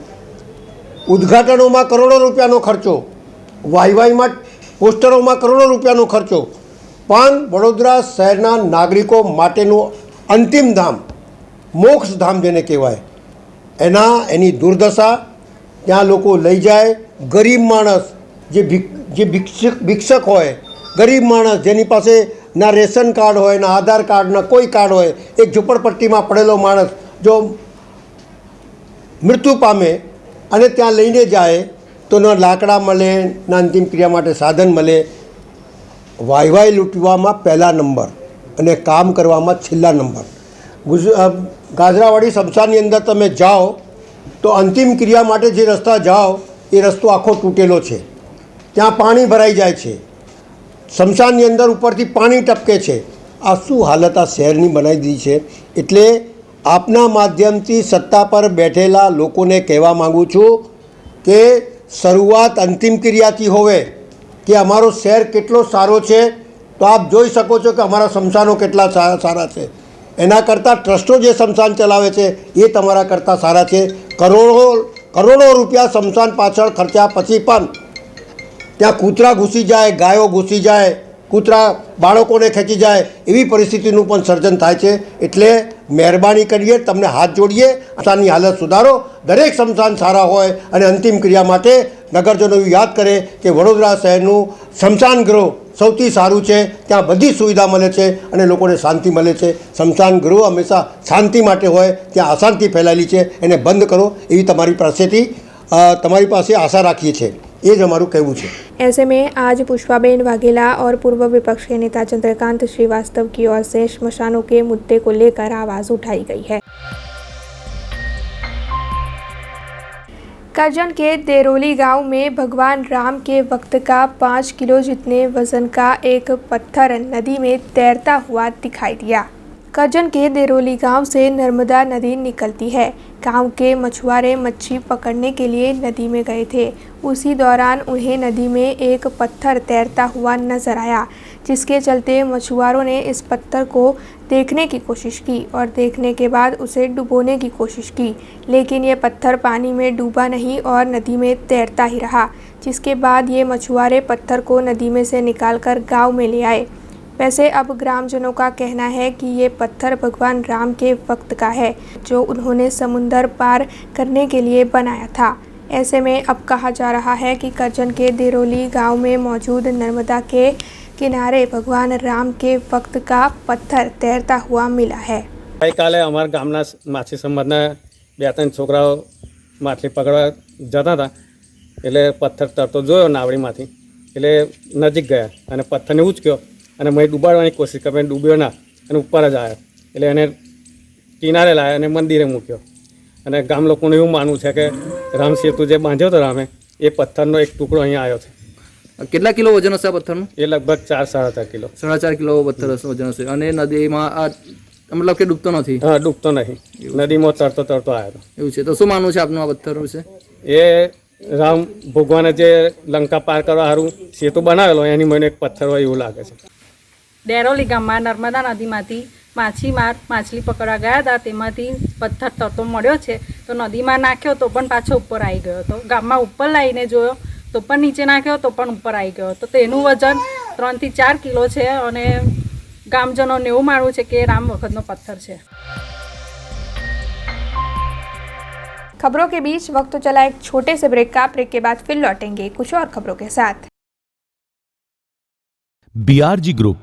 ઉદ્ઘાટનોમાં કરોડો રૂપિયાનો ખર્ચો, વાયવાયમાં પોસ્ટરોમાં કરોડો રૂપિયાનો ખર્ચો, પણ વડોદરા શહેરના નાગરિકો માટેનું અંતિમ ધામ, મોક્ષ ધામ જેને કહેવાય, એની દુર્દશા. ત્યાં લોકો લઈ જાય, ગરીબ માણસ જે ભિક્ષક હોય, ગરીબ માણસ જેની પાસે ના રેશન કાર્ડ હોય, ના આધાર કાર્ડ, ના કોઈ કાર્ડ હોય, એક ઝૂંપડપટ્ટીમાં પડેલો માણસ જો મૃત્યુ પામે અને ત્યાં લઈને જાય તો ન લાકડા મળે, ના અંતિમ ક્રિયા માટે સાધન મળે. વાયવાય લૂંટવામાં પહેલા નંબર અને કામ કરવામાં છેલ્લા નંબર. ગાજરાવાડી સ્મશાનની અંદર તમે જાઓ તો અંતિમ ક્રિયા માટે જે રસ્તા જાઓ એ રસ્તો આખો તૂટેલો છે. ત્યાં પાણી ભરાઈ જાય છે, સ્મશાનની અંદર ઉપરથી પાણી ટપકે છે. આ શું હાલત આ શહેરની બનાવી દીધી છે. એટલે આપના માધ્યમથી સત્તા પર બેઠેલા લોકોને કહેવા માગું છું કે શરૂઆત અંતિમ ક્રિયાથી હોવે કે અમારો શહેર કેટલો સારો છે તો આપ જોઈ શકો છો કે અમારા સ્મશાનો કેટલા સારા છે. એના કરતાં ટ્રસ્ટો જે સ્મશાન ચલાવે છે એ તમારા કરતાં સારા છે. કરોડો રૂપિયા સ્મશાન પાછળ ખર્ચ્યા પછી પણ ત્યાં કૂતરા ઘૂસી જાય, ગાયો ઘૂસી જાય, કૂતરા બાળકોને ખેંચી જાય એવી પરિસ્થિતિનું પણ સર્જન થાય છે. એટલે મહેરબાની કરીએ, તમને હાથ જોડીએ, સ્મશાનની હાલત સુધારો. દરેક સ્મશાન સારા હોય અને અંતિમ ક્રિયા માટે નગરજનો યાદ કરે કે વડોદરા શહેરનું સ્મશાન ગૃહ સૌથી સારું છે. ત્યાં બધી સુવિધા મળે છે અને લોકોને શાંતિ મળે છે. સ્મશાન ગૃહ હંમેશા શાંતિ માટે હોય, ત્યાં અશાંતિ ફેલાયેલી છે, એને બંધ કરો એવી તમારી પાસે આશા રાખીએ છીએ. ये जो हमारू कहવું છે. ऐसे में आज पुष्पाबेन वाघेला और पूर्व विपक्ष के नेता चंद्रकांत श्रीवास्तव की ओर से श्मशानों के मुद्दे को लेकर आवाज उठाई गई है. करजन के देरोली गांव में भगवान राम के वक्त का 5 किलो जितने वजन का एक पत्थर नदी में तैरता हुआ दिखाई दिया. करजन के देरोली गांव से नर्मदा नदी निकलती है. गांव के मछुआरे मच्छी पकड़ने के लिए नदी में गए थे. उसी दौरान उन्हें नदी में एक पत्थर तैरता हुआ नजर आया, जिसके चलते मछुआरों ने इस पत्थर को देखने की कोशिश की और देखने के बाद उसे डुबोने की कोशिश की, लेकिन ये पत्थर पानी में डूबा नहीं और नदी में तैरता ही रहा. जिसके बाद ये मछुआरे पत्थर को नदी में से निकालकर गाँव में ले आए. वैसे अब ग्रामजनों का कहना है कि ये पत्थर भगवान राम के वक्त का है, जो उन्होंने समुंदर पार करने के लिए बनाया था. ऐसे में अब कहा जा रहा है कि करजन के देरोली गांव में मौजूद नर्मदा के किनारे भगवान राम के वक्त का पत्थर तैरता हुआ मिला है. ગઈકાલે અમારા ગામના માછી સમાજના 2-3 છોકરાઓ માછલી પકડવા જતા હતા, એટલે પથ્થર તરતો જોયો નાવડીમાંથી, એટલે નજીક ગયા અને પથ્થરને ઉચક્યો અને મેં ડૂબાડવાની કોશિશ કરી, ડૂબ્યો ના અને ઉપર જ આવ્યો. એટલે એને કિનારે લાવ્યો અને મંદિરે મૂક્યો. અને ગામ લોકોનું એવું માનવું છે કે રામ સેતુ જે બાંધ્યો હતો રામે, એ પથ્થરનો એક ટુકડો અહીંયા આવ્યો છે. કેટલા કિલો વજન હશે આ પથ્થરનું? એ લગભગ 4-4.5 કિલો. 4.5 કિલો પથ્થર વજન હશે. અને નદીમાં આ મતલબ કે ડૂબતો નથી? હા, ડૂબતો નહીં, નદીમાં તરતો આવ્યો હતો. એવું છે. તો શું માનવું છે આપનું આ પથ્થર વિશે? એ રામ ભગવાને જે લંકા પાર કરવા સારું સેતુ બનાવેલો એની મને એક પથ્થર હોય એવું લાગે છે. દેરોલી ગામમાં નર્મદા નદીમાંથી માછીમાર માછલી પકડવા ગયા હતા, તેમાંથી પથ્થર તરતો મળ્યો છે. તો નદીમાં નાખ્યો તો પણ પાછો ઉપર આવી ગયો હતો. ગામમાં ઉપર લાવીને જોયો તો પણ નીચે નાખ્યો તો પણ ઉપર આવી ગયો હતો. તો એનું વજન 3 થી 4 કિલો છે અને ગામજનોને એવું માનવું છે કે રામ વખતનો પથ્થર છે. खबरों के बीच वक्त चला एक छोटे से ब्रेक का. ब्रेक के बाद फिर लौटेंगे कुछ और खबरों के साथ. बीआरजी ग्रुप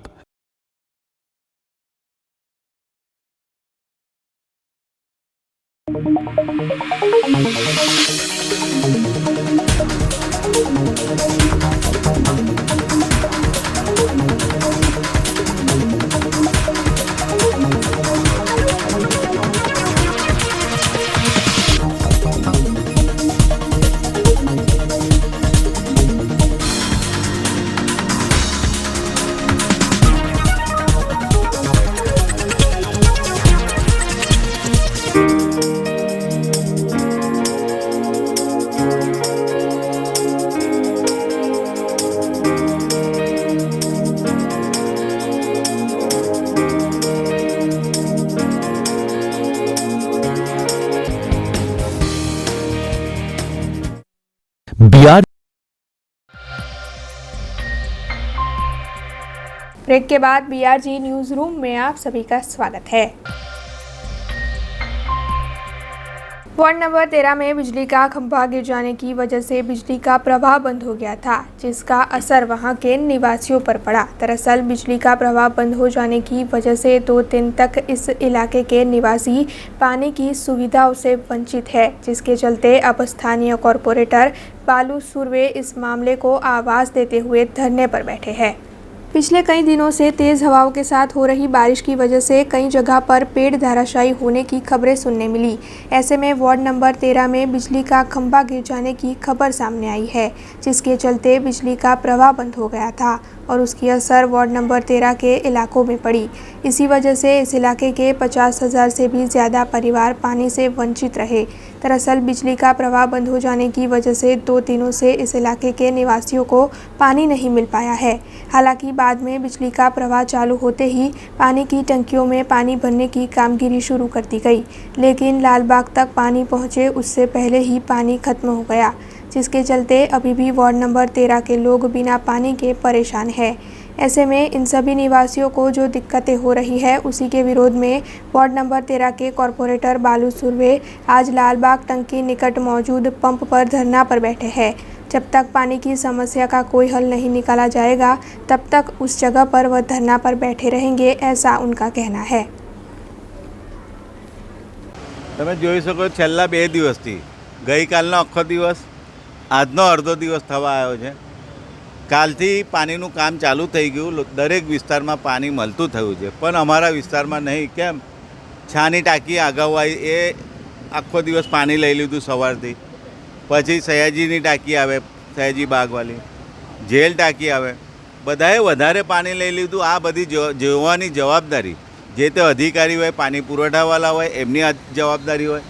ब्रेक के बाद BRG न्यूज रूम में आप सभी का स्वागत है। वार्ड नंबर 13 में बिजली का खंभा गिर जाने की वजह से बिजली का प्रवाह बंद हो गया था, जिसका असर वहां के निवासियों पर पड़ा। दरअसल बिजली का प्रवाह बंद हो जाने की वजह से 2 दिन तक इस इलाके के निवासी पानी की सुविधाओं से वंचित है, जिसके चलते अब स्थानीय कॉरपोरेटर बालू सुरवे इस मामले को आवाज देते हुए धरने पर बैठे हैं। पिछले कई दिनों से तेज़ हवाओं के साथ हो रही बारिश की वजह से कई जगह पर पेड़ धराशायी होने की खबरें सुनने मिली। ऐसे में वार्ड नंबर 13 में बिजली का खंभा गिर जाने की खबर सामने आई है, जिसके चलते बिजली का प्रवाह बंद हो गया था और उसकी असर वार्ड नंबर 13 के इलाकों में पड़ी। इसी वजह से इस इलाके के 50,000 से भी ज़्यादा परिवार पानी से वंचित रहे। दरअसल बिजली का प्रवाह बंद हो जाने की वजह से 2 दिनों से इस इलाके के निवासियों को पानी नहीं मिल पाया है। हालांकि बाद में बिजली का प्रवाह चालू होते ही पानी की टंकियों में पानी भरने की कामगिरी शुरू कर दी गई, लेकिन लालबाग तक पानी पहुंचे उससे पहले ही पानी खत्म हो गया, जिसके चलते अभी भी वार्ड नंबर 13 के लोग बिना पानी के परेशान हैं। ऐसे में इन सभी निवासियों को जो दिक्कतें हो रही है, उसी के विरोध में वार्ड नंबर 13 के कॉरपोरेटर बालू सुरवे आज लालबाग टंकी निकट मौजूद पंप पर धरना पर बैठे हैं। जब तक पानी की समस्या का कोई हल नहीं निकाला जाएगा, तब तक उस जगह पर वह धरना पर बैठे रहेंगे, ऐसा उनका कहना है। તમે જોઈ શકો છેલ્લા 2 દિવસથી ગઈકાલનો આખો દિવસ આજનો અડધો દિવસ થવા આવ્યો છે। કાલથી પાણીનું કામ ચાલુ થઈ ગયું, દરેક વિસ્તારમાં પાણી મળતું થયું છે, પણ અમારા વિસ્તારમાં નહીં। કેમ? છાની ટાંકી અગાઉ આવી એ આખો દિવસ પાણી લઈ લીધું સવારથી, પછી સયાજીની ટાંકી આવે, સયાજી બાગવાળી જેલ ટાંકી આવે, બધાએ વધારે પાણી લઈ લીધું। આ બધી જોવાની જવાબદારી જે તે અધિકારી હોય, પાણી પુરવઠાવાળા હોય, એમની આ જવાબદારી હોય।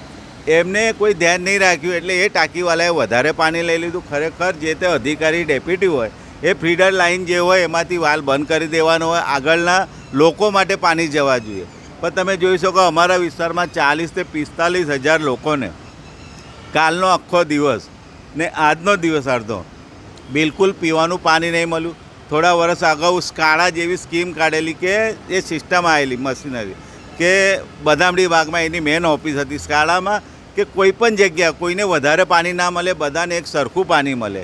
એમને કોઈ ધ્યાન નહીં રાખ્યું એટલે એ ટાંકીવાળાએ વધારે પાણી લઈ લીધું। ખરેખર જે તે અધિકારી ડેપ્યુટી હોય એ ફીડર લાઇન જે હોય એમાંથી વાલ બંધ કરી દેવાનો હોય, આગળના લોકો માટે પાણી જવા જોઈએ। પણ તમે જોઈ શકો અમારા વિસ્તારમાં 40 થી 45 હજાર લોકોને કાલનો આખો દિવસ ને આજનો દિવસ અડધો બિલકુલ પીવાનું પાણી નહીં મળ્યું। થોડા વર્ષ અગાઉ સ્કાળા જેવી સ્કીમ કાઢેલી કે એ સિસ્ટમ આવેલી મશીનરી કે બદામડી બાગમાં એની મેન ઓફિસ હતી સ્કાળામાં કે કોઈપણ જગ્યા કોઈને વધારે પાણી ના મળે, બધાને એક સરખું પાણી મળે।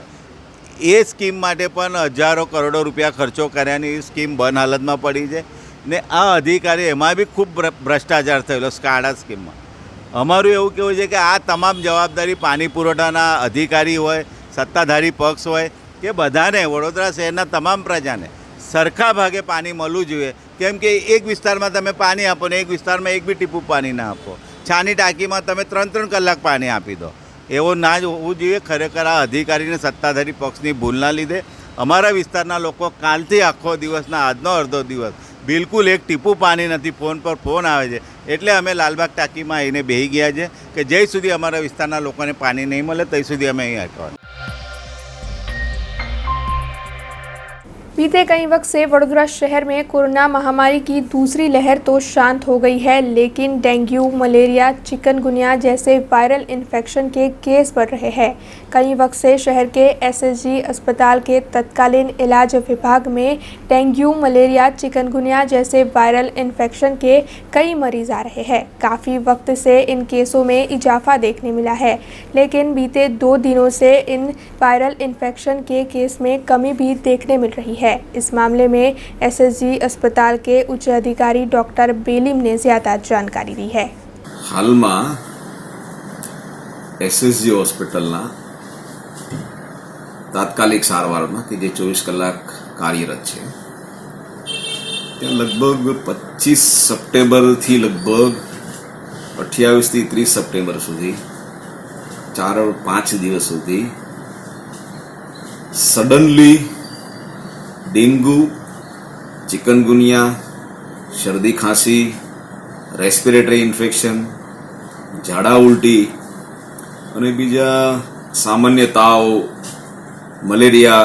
એ સ્કીમ માટે પણ હજારો કરોડો રૂપિયા ખર્ચો કર્યાની એ સ્કીમ બંધ હાલતમાં પડી છે ને આ અધિકારી એમાં બી ખૂબ ભ્રષ્ટાચાર થયેલો સ્કાળા સ્કીમમાં। અમારું એવું કહેવું છે કે આ તમામ જવાબદારી પાણી પુરવઠાના અધિકારી હોય, સત્તાધારી પક્ષ હોય કે બધાને વડોદરા શહેરના તમામ પ્રજાને સરખા ભાગે પાણી મળવું જોઈએ। કેમ કે એક વિસ્તારમાં તમે પાણી આપો ને એક વિસ્તારમાં એક બી ટીપું પાણી ના આપો, છાની ટાંકીમાં તમે 3-3 કલાક પાણી આપી દો, એવો ના જ હોવું જોઈએ। ખરેખર આ અધિકારીને સત્તાધારી પક્ષની ભૂલના લીધે અમારા વિસ્તારના લોકો કાલથી આખો દિવસના આજનો અડધો દિવસ બિલકુલ એક ટીપું પાણી નથી, ફોન પર ફોન આવે છે એટલે અમે લાલબાગ ટાંકીમાં આવીને બેસી ગયા છે કે જ્યાં સુધી અમારા વિસ્તારના લોકોને પાણી નહીં મળે ત્યાં સુધી અમે અહીં અટકવાના। बीते कई वक्त से वडोदरा शहर में कोरोना महामारी की दूसरी लहर तो शांत हो गई है, लेकिन डेंगू, मलेरिया, चिकनगुनिया जैसे वायरल इन्फेक्शन के केस बढ़ रहे हैं। कई वक्त से शहर के SSG अस्पताल के तत्कालीन इलाज विभाग में डेंगू, मलेरिया, चिकनगुनिया जैसे वायरल इन्फेक्शन के कई मरीज आ रहे हैं। काफ़ी वक्त से इन केसों में इजाफा देखने मिला है, लेकिन बीते 2 दिनों से इन वायरल इन्फेक्शन के केस में कमी भी देखने मिल रही है। इस मामले में SSG अस्पताल के उच्च अधिकारी डॉक्टर बेलिम ने ज्यादा जानकारी दी है। हालમાં SSG હોસ્પિટલના તાત્કાલિક સારવારમાં કે જે 24 કલાક કાર્યરત છે ત્યાં લગભગ 25 સપ્ટેમ્બરથી લગભગ 28થી 30 સપ્ટેમ્બર સુધી 4-5 દિવસ સુધી સડનલી ડેન્ગુ, ચિકનગુનિયા, શરદી ખાંસી, રેસ્પિરેટરી ઇન્ફેક્શન, ઝાડા ઉલટી અને બીજા સામાન્ય તાવ, મલેરિયા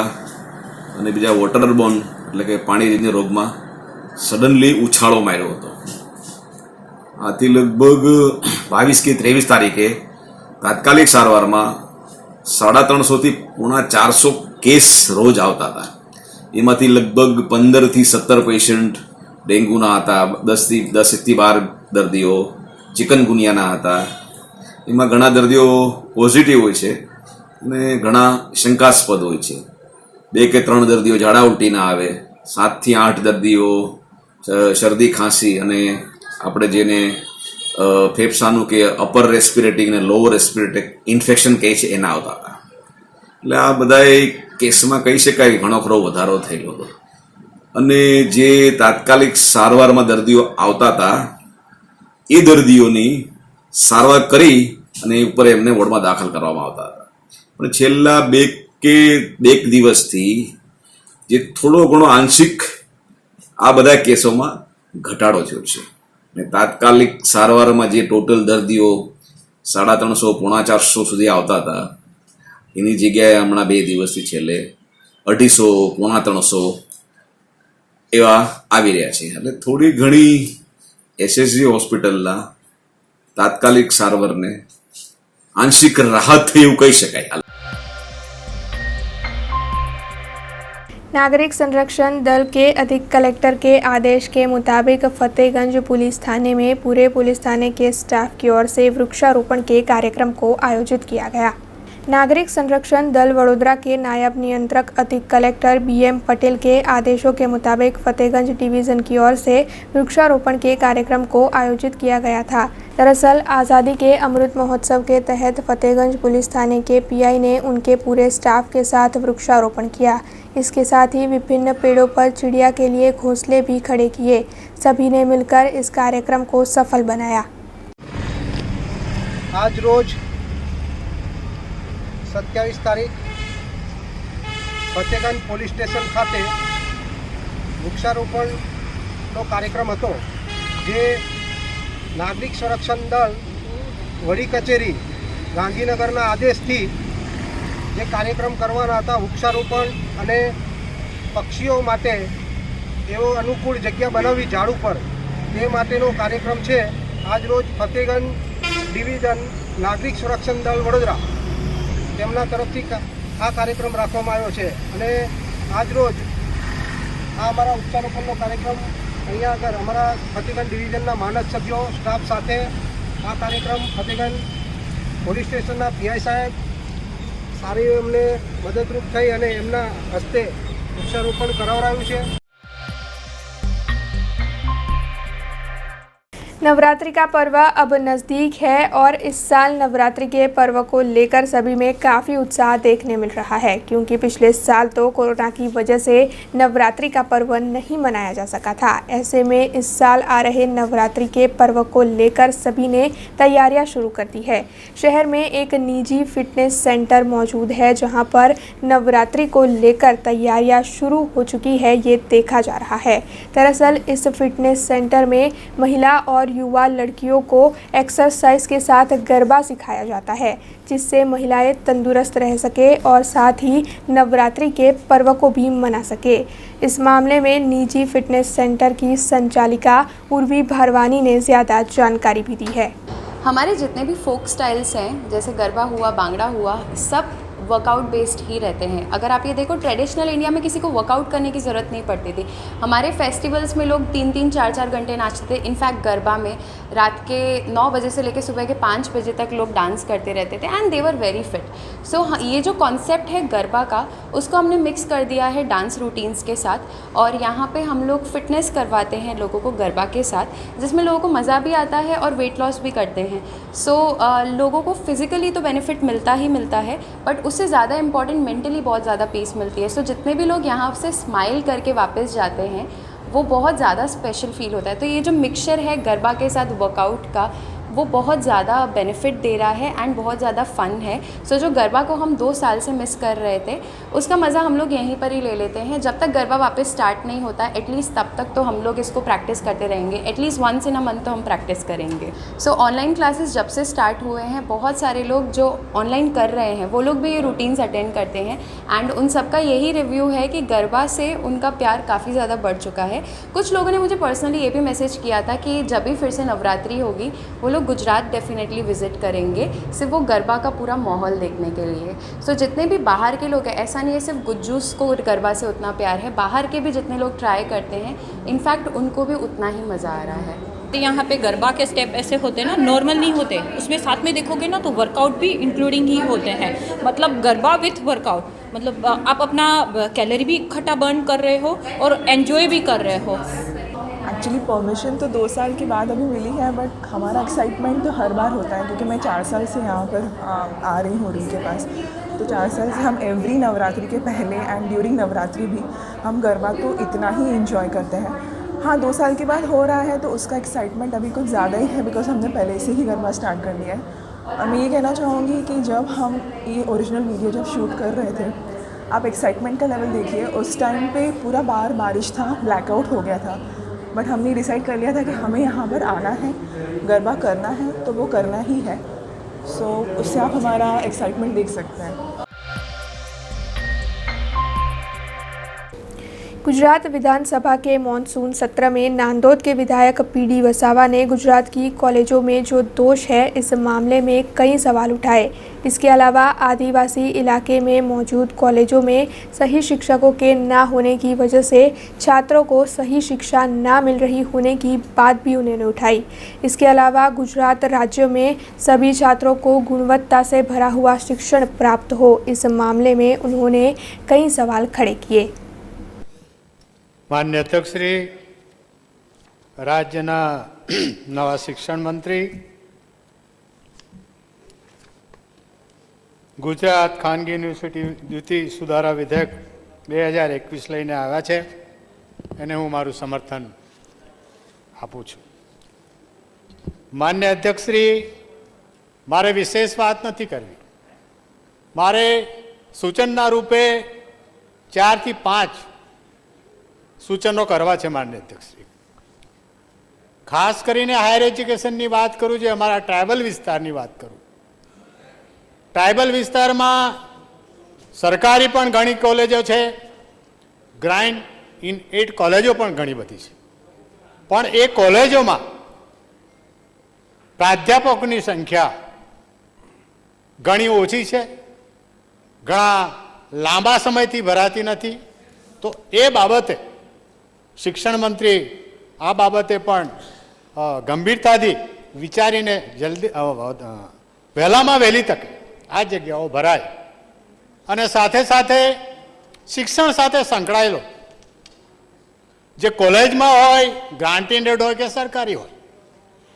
અને બીજા વોટરબોર્ન એટલે કે પાણીજન્ય રોગમાં સડનલી ઉછાળો માર્યો હતો. આથી લગભગ 22 કે 23 તારીખે તાત્કાલિક સારવારમાં 350 થી 450 કેસ રોજ આવતા હતા. એમાંથી લગભગ 15 થી 17 પેશન્ટ ડેન્ગ્યુના હતા, 10 થી 12 દર્દીઓ ચિકનગુનિયાના હતા. એમાં ઘણા દર્દીઓ પોઝિટિવ હોય છે અને ઘણા શંકાસ્પદ હોય છે. 2 કે 3 દર્દીઓ ઝાડા ઉલટીના આવે, 7 થી 8 દર્દીઓ શરદી ખાંસી અને આપણે જેને ફેફસાનું કે અપર રેસ્પિરેટરી અને લોઅર રેસ્પિરેટરી ઇન્ફેક્શન કહે છે એના આવતા હતા. એટલે આ બધા કેસમાં કહી શકાય ઘણો ખરો વધારો થયેલો હતો. અને જે તાત્કાલિક સારવારમાં દર્દીઓ આવતા હતા એ દર્દીઓની સારવાર કરી અને એ ઉપર એમને વોર્ડમાં દાખલ કરવામાં આવતા હતા. પણ છેલ્લા 2 દિવસથી જે થોડો ઘણો આંશિક આ બધા કેસોમાં ઘટાડો થયો છે. અને તાત્કાલિક સારવારમાં જે ટોટલ દર્દીઓ 350-450 સુધી આવતા હતા એની જગ્યાએ હમણાં 2 દિવસથી છેલ્લે 250-350 એવા આવી રહ્યા છે. એટલે થોડી ઘણી SSG હોસ્પિટલના તાત્કાલિક સારવારને आंशिक राहत થઈ એવું કહી શકાય. नागरिक संरक्षण दल के अधिक कलेक्टर के आदेश के मुताबिक फतेहगंज पुलिस थाने में पूरे पुलिस थाने के स्टाफ की ओर से वृक्षारोपण के कार्यक्रम को आयोजित किया गया. नागरिक संरक्षण दल वडोदरा के नायब नियंत्रक अधिक कलेक्टर BM पटेल के आदेशों के मुताबिक फतेहगंज डिवीज़न की ओर से वृक्षारोपण के कार्यक्रम को आयोजित किया गया था. दरअसल आज़ादी के अमृत महोत्सव के तहत फतेहगंज पुलिस थाने के PI ने उनके पूरे स्टाफ के साथ वृक्षारोपण किया. इसके साथ ही विभिन्न पेड़ों पर चिड़िया के लिए घोंसले भी खड़े किए. सभी ने मिलकर इस कार्यक्रम को सफल बनाया. आज रोज 27 તારીખ ફતેહગંજ પોલીસ સ્ટેશન ખાતે વૃક્ષારોપણનો કાર્યક્રમ હતો, જે નાગરિક સંરક્ષણ દળ વડી કચેરી ગાંધીનગરના આદેશથી જે કાર્યક્રમ કરવાના હતા, વૃક્ષારોપણ અને પક્ષીઓ માટે એવો અનુકૂળ જગ્યા બનાવવી ઝાડ ઉપર, તે માટેનો કાર્યક્રમ છે. આજ રોજ ફતેહગંજ ડિવિઝન નાગરિક સંરક્ષણ દળ વડોદરા તેમના તરફથી આ કાર્યક્રમ રાખવામાં આવ્યો છે. અને આજ રોજ આ અમારા વૃક્ષારોપણનો કાર્યક્રમ અહીંયા આગળ અમારા ફતેહગંજ ડિવિઝનના માનદ સભ્યો સ્ટાફ સાથે આ કાર્યક્રમ ફતેહગંજ પોલીસ સ્ટેશનના PI સાહેબ સારી એમને મદદરૂપ થઈ અને એમના હસ્તે વૃક્ષારોપણ કરાવડાવ્યું છે. नवरात्रि का पर्व अब नज़दीक है और इस साल नवरात्रि के पर्व को लेकर सभी में काफ़ी उत्साह देखने मिल रहा है, क्योंकि पिछले साल तो कोरोना की वजह से नवरात्रि का पर्व नहीं मनाया जा सका था. ऐसे में इस साल आ रहे नवरात्रि के पर्व को लेकर सभी ने तैयारियां शुरू कर दी है. शहर में एक निजी फिटनेस सेंटर मौजूद है, जहां पर नवरात्रि को लेकर तैयारियां शुरू हो चुकी है, ये देखा जा रहा है. दरअसल इस फिटनेस सेंटर में महिला और युवा लड़कियों को एक्सरसाइज के साथ गरबा सिखाया जाता है, जिससे महिलाएं तंदुरुस्त रह सके और साथ ही नवरात्रि के पर्व को भी मना सके. इस मामले में निजी फिटनेस सेंटर की संचालिका उर्वी भारवानी ने ज़्यादा जानकारी भी दी है. हमारे जितने भी फोक स्टाइल्स हैं, जैसे गरबा हुआ, बांगड़ा हुआ, सब वर्कआउट बेस्ड ही रहते हैं। अगर आप ये देखो, ट्रेडिशनल इंडिया में किसी को वर्कआउट करने की ज़रूरत नहीं पड़ती थी। हमारे फेस्टिवल्स में लोग 3-3, 4-4 घंटे नाचते थे। इनफैक्ट गरबा में रात के 9 बजे से लेकर सुबह के 5 बजे तक लोग डांस करते रहते थे and they were very fit. So ये जो कॉन्सेप्ट है गरबा का, उसको हमने मिक्स कर दिया है डांस रूटीन्स के साथ, और यहाँ पे हम लोग फिटनेस करवाते हैं लोगों को गरबा के साथ, जिसमें लोगों को मज़ा भी आता है और वेट लॉस भी करते हैं। सो लोगों को फिज़िकली तो बेनिफिट मिलता ही मिलता है, बट उससे ज़्यादा इम्पॉर्टेंट मेंटली बहुत ज़्यादा पीस मिलती है। सो जितने भी लोग यहाँ से स्माइल करके वापस जाते हैं, वो बहुत ज़्यादा स्पेशल फील होता है। तो ये जो मिक्सचर है गरबा के साथ वर्कआउट का, वो बहुत ज़्यादा बेनिफिट दे रहा है एंड बहुत ज़्यादा फ़न है। सो जो गरबा को हम 2 साल से मिस कर रहे थे, उसका मज़ा हम लोग यहीं पर ही ले लेते हैं। जब तक गरबा वापस स्टार्ट नहीं होता, एटलीस्ट तब तक तो हम लोग इसको प्रैक्टिस करते रहेंगे। At least once in a month तो हम प्रैक्टिस करेंगे। सो ऑनलाइन क्लासेस जब से स्टार्ट हुए हैं, बहुत सारे लोग जो ऑनलाइन कर रहे हैं, वो लोग भी ये रूटीन्स अटेंड करते हैं एंड उन सबका यही रिव्यू है कि गरबा से उनका प्यार काफ़ी ज़्यादा बढ़ चुका है। कुछ लोगों ने मुझे पर्सनली ये भी मैसेज किया था कि जब भी फिर से नवरात्रि होगी, वो लोग गुजरात डेफिनेटली विज़िट करेंगे, सिर्फ वो गरबा का पूरा माहौल देखने के लिए। सो जितने भी बाहर के लोग हैं, ऐसा नहीं है सिर्फ गुज्जूस को गरबा से उतना प्यार है, बाहर के भी जितने लोग ट्राई करते हैं, इनफैक्ट उनको भी उतना ही मज़ा आ रहा है। तो यहाँ पे गरबा के स्टेप ऐसे होते हैं ना, नॉर्मल नहीं होते, उसमें साथ में देखोगे ना तो वर्कआउट भी इंक्लूडिंग ही होते हैं। मतलब गरबा विथ वर्कआउट, मतलब आप अपना कैलोरी भी इकट्ठा बर्न कर रहे हो और एंजॉय भी कर रहे हो। एक्चुअली परमिशन तो 2 साल के बाद अभी मिली है, बट हमारा एक्साइटमेंट तो हर बार होता है, क्योंकि मैं 4 साल से यहाँ पर आ रही हूँ रूम के पास। तो 4 साल से हम एवरी नवरात्रि के पहले एंड ड्यूरिंग नवरात्रि भी हम गरबा को इतना ही इंजॉय करते हैं। हाँ, 2 साल के बाद हो रहा है तो उसका एक्साइटमेंट अभी कुछ ज़्यादा ही है, बिकॉज हमने पहले से ही गरबा स्टार्ट कर लिया है। और मैं ये कहना चाहूँगी कि जब हम ये ओरिजिनल वीडियो जब शूट कर रहे थे, आप एक्साइटमेंट का लेवल देखिए। उस टाइम पे पूरा बाहर बारिश था, ब्लैकआउट हो गया था, बट हमने डिसाइड कर लिया था कि हमें यहाँ पर आना है, गरबा करना है, तो वो करना ही है। सो उससे आप हमारा एक्साइटमेंट देख सकते हैं। गुजरात विधानसभा के मॉनसून सत्र में नांदोद के विधायक पीडी वसावा ने गुजरात की कॉलेजों में जो दोष है, इस मामले में कई सवाल उठाए। इसके अलावा आदिवासी इलाके में मौजूद कॉलेजों में सही शिक्षकों के ना होने की वजह से छात्रों को सही शिक्षा ना मिल रही होने की बात भी उन्होंने उठाई। इसके अलावा गुजरात राज्य में सभी छात्रों को गुणवत्ता से भरा हुआ शिक्षण प्राप्त हो, इस मामले में उन्होंने कई सवाल खड़े किए। माननीय अध्यक्षश्री, राज्यना नवा शिक्षण मंत्री, गुजरात खानगी युनिवर्सिटी सुधारा विधेयक 2021 લઈને આવ્યા છે, એને હું મારું સમર્થન આપું છું। માન્ય અધ્યક્ષશ્રી, મારે વિશેષ વાત નથી કરવી, મારે સૂચનના રૂપે 4 થી 5 સૂચનો કરવા છે માનનીય અધ્યક્ષશ્રી। ખાસ કરીને હાયર એજ્યુકેશનની વાત કરું, જે અમારા ટ્રાઇબલ વિસ્તારની વાત કરું, ટ્રાઇબલ વિસ્તારમાં સરકારી પણ ઘણી કોલેજો છે, ગ્રાન્ટ ઇન એડ કોલેજો પણ ઘણી બધી છે, પણ એ કોલેજોમાં પ્રાધ્યાપકોની સંખ્યા ઘણી ઓછી છે, ઘણા લાંબા સમયથી ભરાતી નથી। તો એ બાબતે શિક્ષણ મંત્રી આ બાબતે પણ ગંભીરતાથી વિચારીને જલ્દી વહેલામાં વહેલી તકે આ જગ્યાઓ ભરાય, અને સાથે સાથે શિક્ષણ સાથે સંકળાયેલો જે કોલેજમાં હોય, ગ્રાન્ટેડ હોય કે સરકારી હોય,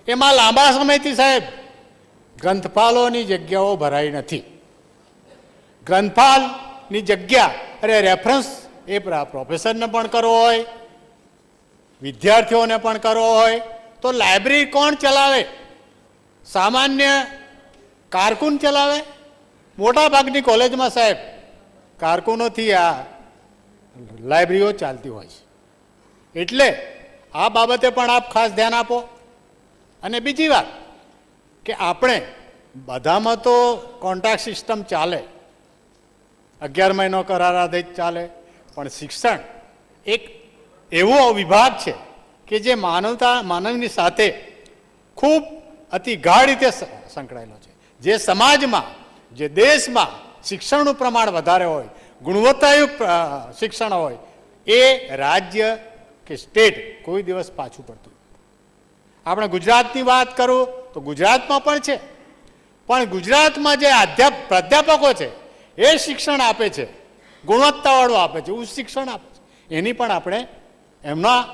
એમાં લાંબા સમયથી સાહેબ ગ્રંથપાલોની જગ્યાઓ ભરાઈ નથી। ગ્રંથપાલની જગ્યા, અરે રેફરન્સ એ પ્રોફેસરને પણ કરવો હોય, વિદ્યાર્થીઓને પણ કરવો હોય, તો લાઇબ્રેરી કોણ ચલાવે? સામાન્ય કારકુન ચલાવે? મોટા ભાગની કોલેજમાં સાહેબ કારકુનોથી આ લાઇબ્રેરીઓ ચાલતી હોય છે, એટલે આ બાબતે પણ આપ ખાસ ધ્યાન આપો। અને બીજી વાત કે આપણે બધામાં તો કોન્ટ્રાક્ટ સિસ્ટમ ચાલે, 11 મહિનો કરાર આધારિત ચાલે, પણ શિક્ષણ એક એવો વિભાગ છે કે જે માનવની સાથે ખૂબ અતિ ગાઢ રીતે સંકળાયેલો છે, જે સમાજમાં, જે દેશમાં શિક્ષણનું પ્રમાણ વધારે હોય, ગુણવત્તાયુક્ત શિક્ષણ હોય, એ રાજ્ય કે સ્ટેટ કોઈ દિવસ પાછું પડતું. આપણે ગુજરાતની વાત કરું તો ગુજરાતમાં પણ છે, પણ ગુજરાતમાં જે પ્રાધ્યાપકો છે એ શિક્ષણ આપે છે, ગુણવત્તાવાળું આપે છે, ઉચ્ચ શિક્ષણ આપે છે, એની પણ આપણે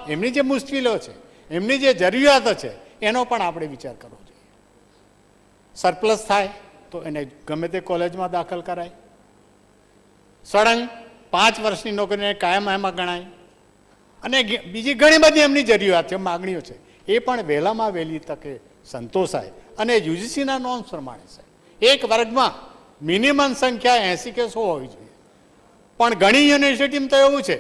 એમની જે મુશ્કેલીઓ છે, એમની જે જરૂરિયાતો છે એનો પણ આપણે વિચાર કરવો જોઈએ. સરપ્લસ થાય તો એને ગમે તે કોલેજમાં દાખલ કરાય, સળંગ 5 વર્ષની નોકરીને કાયમ એમાં ગણાય, અને બીજી ઘણી બધી એમની જરૂરિયાત છે, માગણીઓ છે, એ પણ વહેલામાં વહેલી તકે સંતોષાય અને યુજીસીના નોર્મ્સ પ્રમાણે છે. એક વર્ગમાં મિનિમમ સંખ્યા 80 કે 100 હોવી જોઈએ, પણ ઘણી યુનિવર્સિટીમાં તો એવું છે,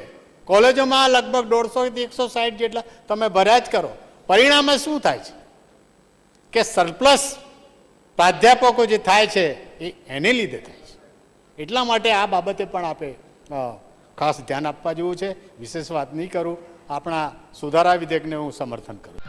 કોલેજોમાં લગભગ 150 થી 160 જેટલા તમે ભર્યા જ કરો. પરિણામે શું થાય છે કે સરપ્લસ પ્રાધ્યાપકો જે થાય છે એ એને લીધે થાય છે. એટલા માટે આ બાબતે પણ આપણે ખાસ ધ્યાન આપવા જેવું છે. વિશેષ વાત નહીં કરું, આપણા सुधारा विधेयक ने हूँ समर्थन करूँ.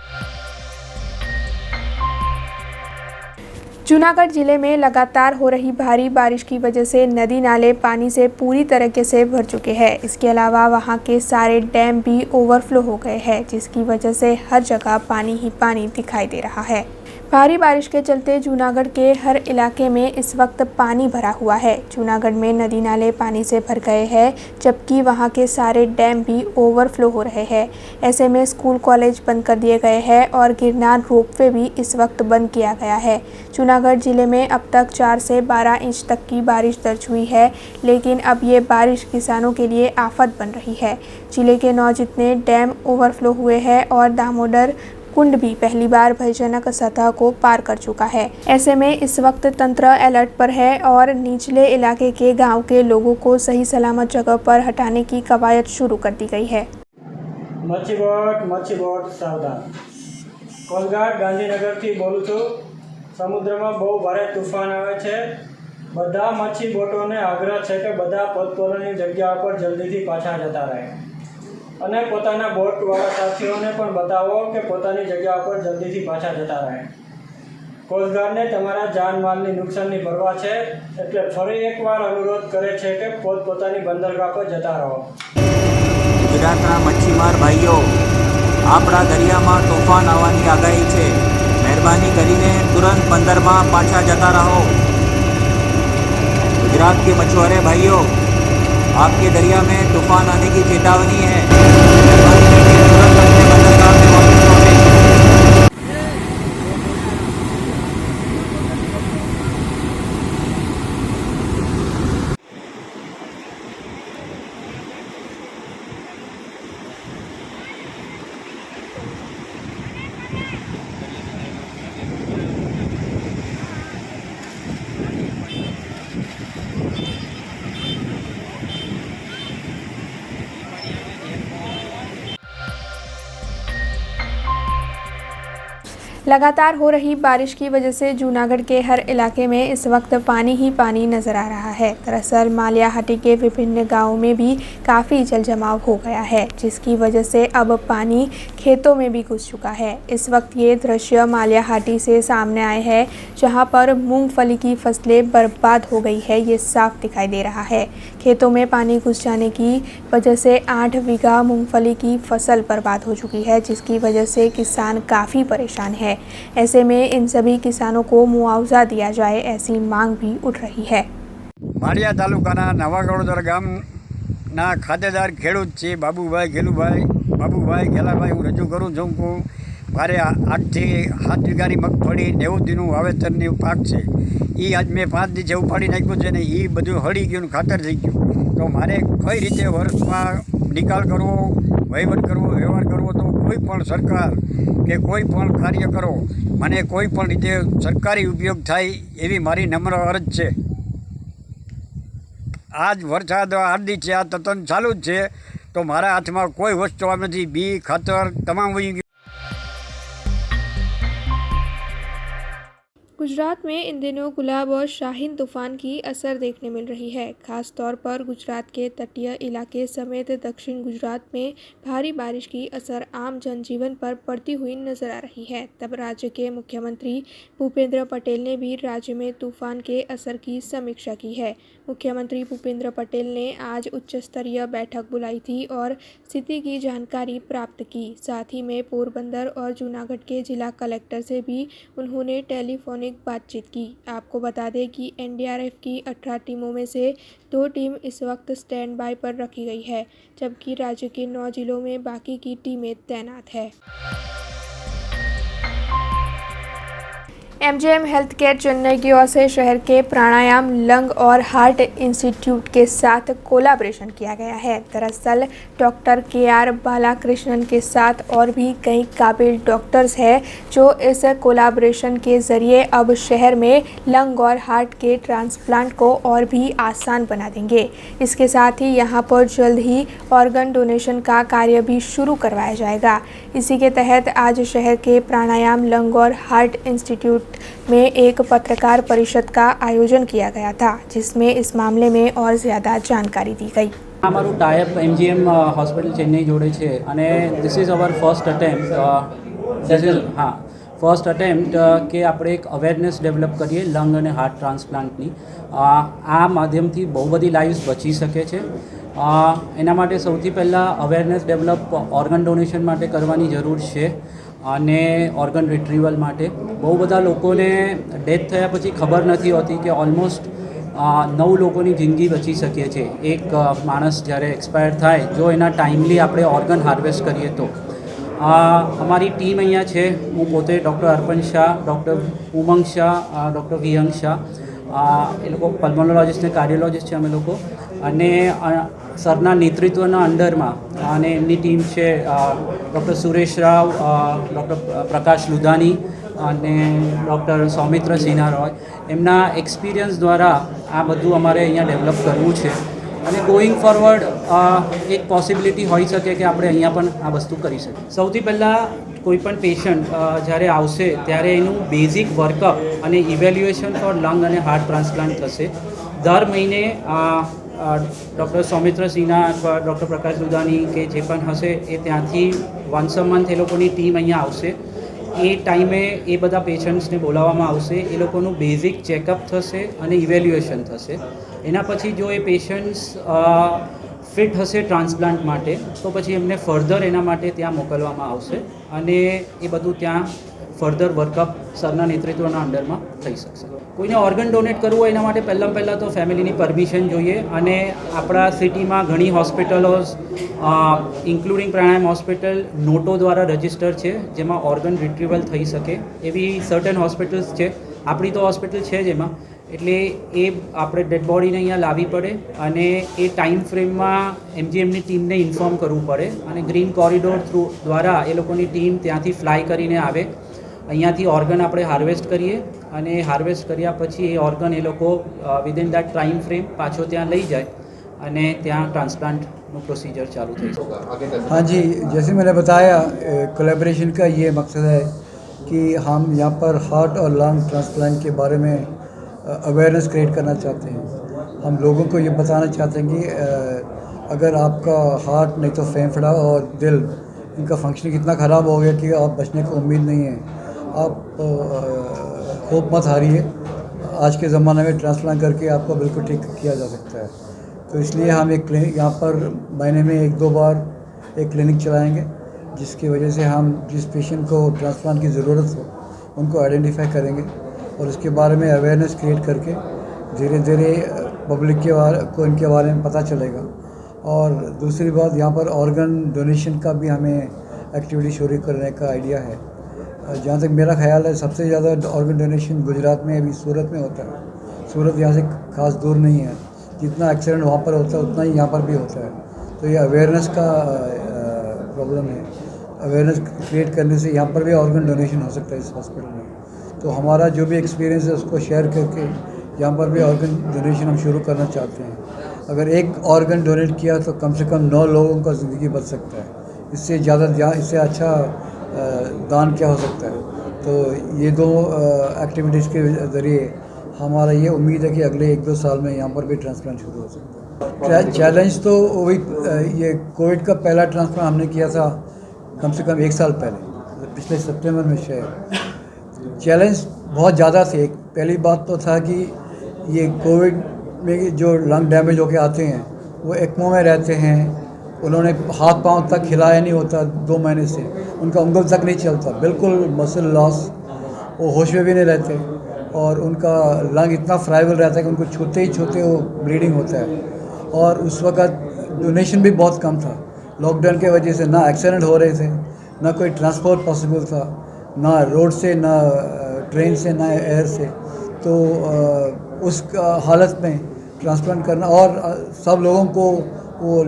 जूनागढ़ जिले में लगातार हो रही भारी बारिश की वजह से नदी नाले पानी से पूरी तरीके से भर चुके हैं। इसके अलावा वहां के सारे डैम भी ओवरफ्लो हो गए हैं, जिसकी वजह से हर जगह पानी ही पानी दिखाई दे रहा है। भारी बारिश के चलते जूनागढ़ के हर इलाके में इस वक्त पानी भरा हुआ है। जूनागढ़ में नदी नाले पानी से भर गए हैं, जबकि वहां के सारे डैम भी ओवरफ्लो हो रहे हैं। ऐसे में स्कूल कॉलेज बंद कर दिए गए हैं और गिरनार रोपवे भी इस वक्त बंद किया गया है। जूनागढ़ जिले में अब तक 4 से 12 इंच तक की बारिश दर्ज हुई है, लेकिन अब ये बारिश किसानों के लिए आफत बन रही है। जिले के 9 जितने डैम ओवरफ्लो हुए हैं और दामोदर कुंड भी पहली बार भयजनक सतह को पार कर चुका है। ऐसे में इस वक्त तंत्र अलर्ट पर है और निचले इलाके के गांव के लोगों को सही सलामत जगह पर हटाने की कवायद शुरू कर दी गई है। मच्छी बोट सावधान। कोस्टगार्ड गांधीनगर थी बोलूँ छूं। समुद्र में बहु भारे तूफान आवे छे। बधा मच्छी बोटों ने आग्रह है कि बधा पोतपोतानी जग्या पर जल्दी थी पाछा जता रहे અને પોતાના બોટવાળા સાથીઓને પણ बतावो કે પોતાની જગ્યા પર જલ્દીથી પાછા જતા રહે। કોસ્ટગાર્ડને તમારા જાનમાલની નુકસાનની પરવા છે, એટલે ફરી એકવાર અનુરોધ કરે છે કે પોતપોતાની બંદરગાહ પર જતા રહો। ગુજરાતના મચ્છીમાર ભાઈઓ, આપણા દરિયામાં તોફાન આવવાની આગાહી છે। મહેરબાની કરીને तुरंत બંદરમાં પાછા જતા રહો। गुजरात के मछुआरे भाइयों, आपके दरिया में तूफान आने की चेतावनी है। मेहरबानी करके तुरंत अपने बंदरगाह में वापस लौटें। लगातार हो रही बारिश की वजह से जूनागढ़ के हर इलाके में इस वक्त पानी ही पानी नजर आ रहा है। दरअसल मालियाहाटी के विभिन्न गांवों में भी काफ़ी जल जमाव हो गया है, जिसकी वजह से अब पानी खेतों में भी घुस चुका है। इस वक्त ये दृश्य मालियाहाटी से सामने आए हैं, जहां पर मूंगफली की फसलें बर्बाद हो गई है, ये साफ दिखाई दे रहा है। खेतों में पानी घुस जाने की वजह से 8 बीघा मूंगफली की फसल बर्बाद हो चुकी है, जिसकी वजह से किसान काफ़ी परेशान है। ऐसे में इन सभी किसानों को मुआवजा दिया जाए, ऐसी मांग भी उठ रही है। माळिया तालुकाना नवा गड़ोदर गामना खातेदार खेडूत छे बाबूभाई गेलाभाई हूँ रजू करूँ छूँ कि मारे 8 થી 7 વીઘાની મગફળી 90 દિનનું વાવેતરની પાક છે। એ આજ મેં 5 દિવસે ઉપાડી નાખ્યું છે ને એ બધું હળી ગયું, ખાતર થઈ ગયું। તો મારે કઈ રીતે વર્ષમાં નિકાલ કરવો, વહીવટ કરવો, વ્યવહાર કરવો, તો કોઈ પણ સરકાર કે કોઈ પણ કાર્ય કરો, મને કોઈ પણ રીતે સરકારી ઉપયોગ થાય એવી મારી નમ્ર અરજ છે। આજ વરસાદ આરદી છે, આ તદ્દન ચાલુ જ છે, તો મારા હાથમાં કોઈ વસ્તુ નથી। બી ખાતર તમામ વહી ગયું। गुजरात में इन दिनों गुलाब और शाहीन तूफान की असर देखने मिल रही है। खास तौर पर गुजरात के तटीय इलाके समेत दक्षिण गुजरात में भारी बारिश की असर आम जनजीवन पर पड़ती हुई नजर आ रही है। तब राज्य के मुख्यमंत्री भूपेंद्र पटेल ने भी राज्य में तूफान के असर की समीक्षा की है। मुख्यमंत्री भूपेंद्र पटेल ने आज उच्च स्तरीय बैठक बुलाई थी और स्थिति की जानकारी प्राप्त की। साथ ही में पोरबंदर और जूनागढ़ के जिला कलेक्टर से भी उन्होंने टेलीफोनिक बातचीत की। आपको बता दें कि एनडीआरएफ की 18 टीमों में से 2 टीम इस वक्त स्टैंड बाय पर रखी गई है, जबकि राज्य के 9 जिलों में बाकी की टीमें तैनात है। एमजीएम हेल्थ केयर चेन्नई की ओर से शहर के प्राणायाम, लंग और हार्ट इंस्टीट्यूट के साथ कोलैबोरेशन किया गया है। दरअसल डॉक्टर KR बालाकृष्णन के साथ और भी कई काबिल डॉक्टर्स हैं जो इस कोलैबोरेशन के ज़रिए अब शहर में लंग और हार्ट के ट्रांसप्लांट को और भी आसान बना देंगे। इसके साथ ही यहां पर जल्द ही ऑर्गन डोनेशन का कार्य भी शुरू करवाया जाएगा। इसी के तहत आज शहर के प्राणायाम, लंग और हार्ट इंस्टीट्यूट में एक पत्रकार परिषद का आयोजन किया गया था, जिसमें इस मामले में और ज़्यादा जानकारी दी गई। અમારું ટાઈપ MGM હોસ્પિટલ ચેન્નઈ જોડે છે અને this is our first attempt કે આપણે એક અવેરનેસ ડેવલપ કરીએ લંગ અને હાર્ટ ટ્રાન્સપ્લાન્ટની। આ માધ્યમથી બહુ બધી લાઈવ્સ બચી શકે છે। એના માટે સૌથી પહેલાં અવેરનેસ ડેવલપ ઓર્ગન ડોનેશન માટે કરવાની જરૂર છે અને ઓર્ગન રિટ્રીવલ માટે બહુ બધા લોકોને ડેથ થયા પછી ખબર નથી હોતી કે ઓલમોસ્ટ 9 લોકોની જિંદગી બચી શકે છે। એક માણસ જ્યારે એક્સપાયર થાય જો એના ટાઈમલી આપણે ઓર્ગન હાર્વેસ્ટ કરીએ તો। અમારી ટીમ અહીંયા છે, હું પોતે ડૉક્ટર અર્પણ શાહ, ડૉક્ટર ઉમંગ શાહ, ડૉક્ટર વિહંગ શાહ, એ લોકો પલ્મોનોલોજીસ્ટ ને કાર્ડિયોલોજીસ્ટ છે અમે લોકો, અને સરના નેતૃત્વના અંડરમાં અને એમની ટીમ છે ડૉક્ટર સુરેશ રાવ, ડૉક્ટર પ્રકાશ લુધાની અને ડૉક્ટર સૌમિત્ર સિન્હા રોય। એમના એક્સપિરિયન્સ દ્વારા આ બધું અમારે અહીંયા ડેવલપ કરવું છે અને ગોઈંગ ફોરવર્ડ એક પોસિબિલિટી હોઈ શકે કે આપણે અહીંયા પણ આ વસ્તુ કરી શકીએ। સૌથી પહેલાં કોઈપણ પેશન્ટ જ્યારે આવશે ત્યારે એનું બેઝિક વર્કઅપ અને ઇવેલ્યુએશન ફોર લંગ અને હાર્ટ ટ્રાન્સપ્લાન્ટ થશે। દર મહિને ડૉક્ટર સૌમિત્ર સિન્હા અથવા ડૉક્ટર પ્રકાશ લુધાની કે જે પણ હશે એ ત્યાંથી વન્સ અ મંથ એ લોકોની ટીમ અહીંયા આવશે। એ ટાઈમે એ બધા પેશન્ટ્સને બોલાવવામાં આવશે, એ લોકોનું બેઝિક ચેકઅપ થશે અને ઇવેલ્યુએશન થશે। એના પછી જો એ પેશન્ટ્સ ફિટ હશે ટ્રાન્સપ્લાન્ટ માટે તો પછી એમને ફર્ધર એના માટે ત્યાં મોકલવામાં આવશે અને એ બધું ત્યાં ફર્ધર વર્કઅપ સરના નેતૃત્વના અંડરમાં થઈ શકશે। કોઈને ઓર્ગન ડોનેટ કરવું હોય એના માટે પહેલાં તો ફેમિલીની પરમિશન જોઈએ અને આપણા સિટીમાં ઘણી હોસ્પિટલો ઇન્ક્લુડિંગ પ્રાણાયામ હોસ્પિટલ નોટો દ્વારા રજિસ્ટર છે જેમાં ઓર્ગન રિટ્રીવલ થઈ શકે એવી સર્ટન હોસ્પિટલ્સ છે। આપણી તો હોસ્પિટલ છે જ એમાં, એટલે એ આપણે ડેડ બોડીને અહીંયા લાવવી પડે અને એ ટાઈમ ફ્રેમમાં MGMની ટીમને ઇન્ફોર્મ કરવું પડે અને ગ્રીન કોરિડોર થ્રુ દ્વારા એ લોકોની ટીમ ત્યાંથી ફ્લાય કરીને આવે, અહીંયાથી ઓર્ગન આપણે હાર્વેસ્ટ કરીએ અને હાર્વેસ્ટ કર્યા પછી એ ઓર્ગન એ લોકો વિધિન દેટ ટાઈમ ફ્રેમ પાછો ત્યાં લઈ જાય અને ત્યાં ટ્રાન્સપ્લાન્ટનું પ્રોસીજર ચાલુ થઈ શકે। हाँ जी, जैसे मैंने बताया कोलैबोरेशन का ये मकसद है कि हम यहाँ पर हार्ट और लंग ट्रांसप्लांट के बारे में अवेयरनेस क्रिएट करना चाहते हैं। हम लोगों को ये बताना चाहते हैं कि अगर आपका हार्ट नहीं तो फेफड़ा और दिल इनका फंक्शनिंग इतना ख़राब हो गया कि आप बचने को उम्मीद नहीं है, आप होप मत हारिए। आज के ज़माने में ट्रांसप्लांट करके आपको बिल्कुल ठीक किया जा सकता है। तो इसलिए हम एक क्लिनिक यहाँ पर महीने में 1-2 बार एक क्लिनिक चलाएंगे, जिसकी वजह से हम जिस पेशेंट को ट्रांसप्लांट की ज़रूरत हो उनको आइडेंटिफाई करेंगे और उसके बारे में अवेयरनेस क्रिएट करके धीरे धीरे पब्लिक को इनके बारे में पता चलेगा। और दूसरी बात, यहाँ पर ऑर्गन डोनेशन का भी हमें एक्टिविटी शुरू करने का आइडिया है। जहाँ तक मेरा ख्याल है सबसे ज़्यादा ऑर्गन डोनेशन गुजरात में अभी सूरत में होता है। सूरत यहाँ से खास दूर नहीं है, जितना एक्सीडेंट वहाँ पर होता है उतना ही यहाँ पर भी होता है। तो ये अवेयरनेस का प्रॉब्लम है। अवेयरनेस क्रिएट करने से यहाँ पर भी ऑर्गन डोनेशन हो सकता है इस हॉस्पिटल में। तो हमारा जो भी एक्सपीरियंस है उसको शेयर करके यहाँ पर भी ऑर्गन डोनेशन हम शुरू करना चाहते हैं। अगर एक ऑर्गन डोनेट किया तो कम से कम 9 लोगों का ज़िंदगी बच सकता है। इससे ज़्यादा इससे अच्छा दान क्या हो सकता है। तो ये दो एक्टिविटीज़ के ज़रिए हमारा ये उम्मीद है कि अगले 1-2 साल में यहाँ पर भी ट्रांसप्लांट शुरू हो सकता है। चैलेंज तो वही ये कोविड का पहला ट्रांसप्लांट हमने किया था कम से कम 1 साल पहले, पिछले सितंबर में शायद। चैलेंज बहुत ज़्यादा थे। पहली बात तो था कि ये कोविड में जो लंग डैमेज होके आते हैं वो एक्मो में रहते हैं, उन्होंने हाथ पांव तक हिलाया नहीं होता 2 महीने से, उनका उंगल तक नहीं चलता, बिल्कुल मसल लॉस, वो होश में भी नहीं रहते और उनका लंग इतना फ्राइबल रहता है कि उनको छूते ही छूते वो ब्लीडिंग होता है। और उस वक्त डोनेशन भी बहुत कम था, लॉकडाउन के वजह से ना एक्सीडेंट हो रहे थे, ना कोई ट्रांसपोर्ट पॉसिबल था, ना रोड से, ना ट्रेन से, ना एयर से। तो उस हालत में ट्रांसप्लांट करना, और सब लोगों को वो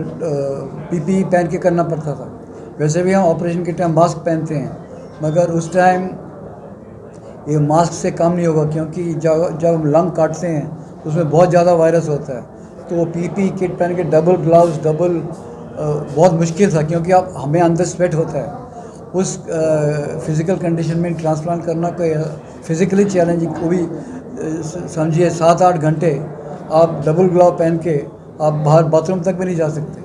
पीपीई पहन के करना पड़ता था। वैसे भी हम ऑपरेशन के टाइम मास्क पहनते हैं, मगर उस टाइम ये मास्क से कम नहीं होगा, क्योंकि जब हम लंग काटते हैं तो उसमें बहुत ज़्यादा वायरस होता है। तो वो पीपीई किट पहन के डबल ग्लव्स, बहुत मुश्किल था, क्योंकि अब हमें अंदर स्वेट होता है। उस फिज़िकल कंडीशन में ट्रांसप्लांट करना कोई फिज़िकली चैलेंजिंग, वो भी समझिए 7-8 घंटे आप डबल ग्लव पहन के आप बाहर बाथरूम तक भी नहीं जा सकते।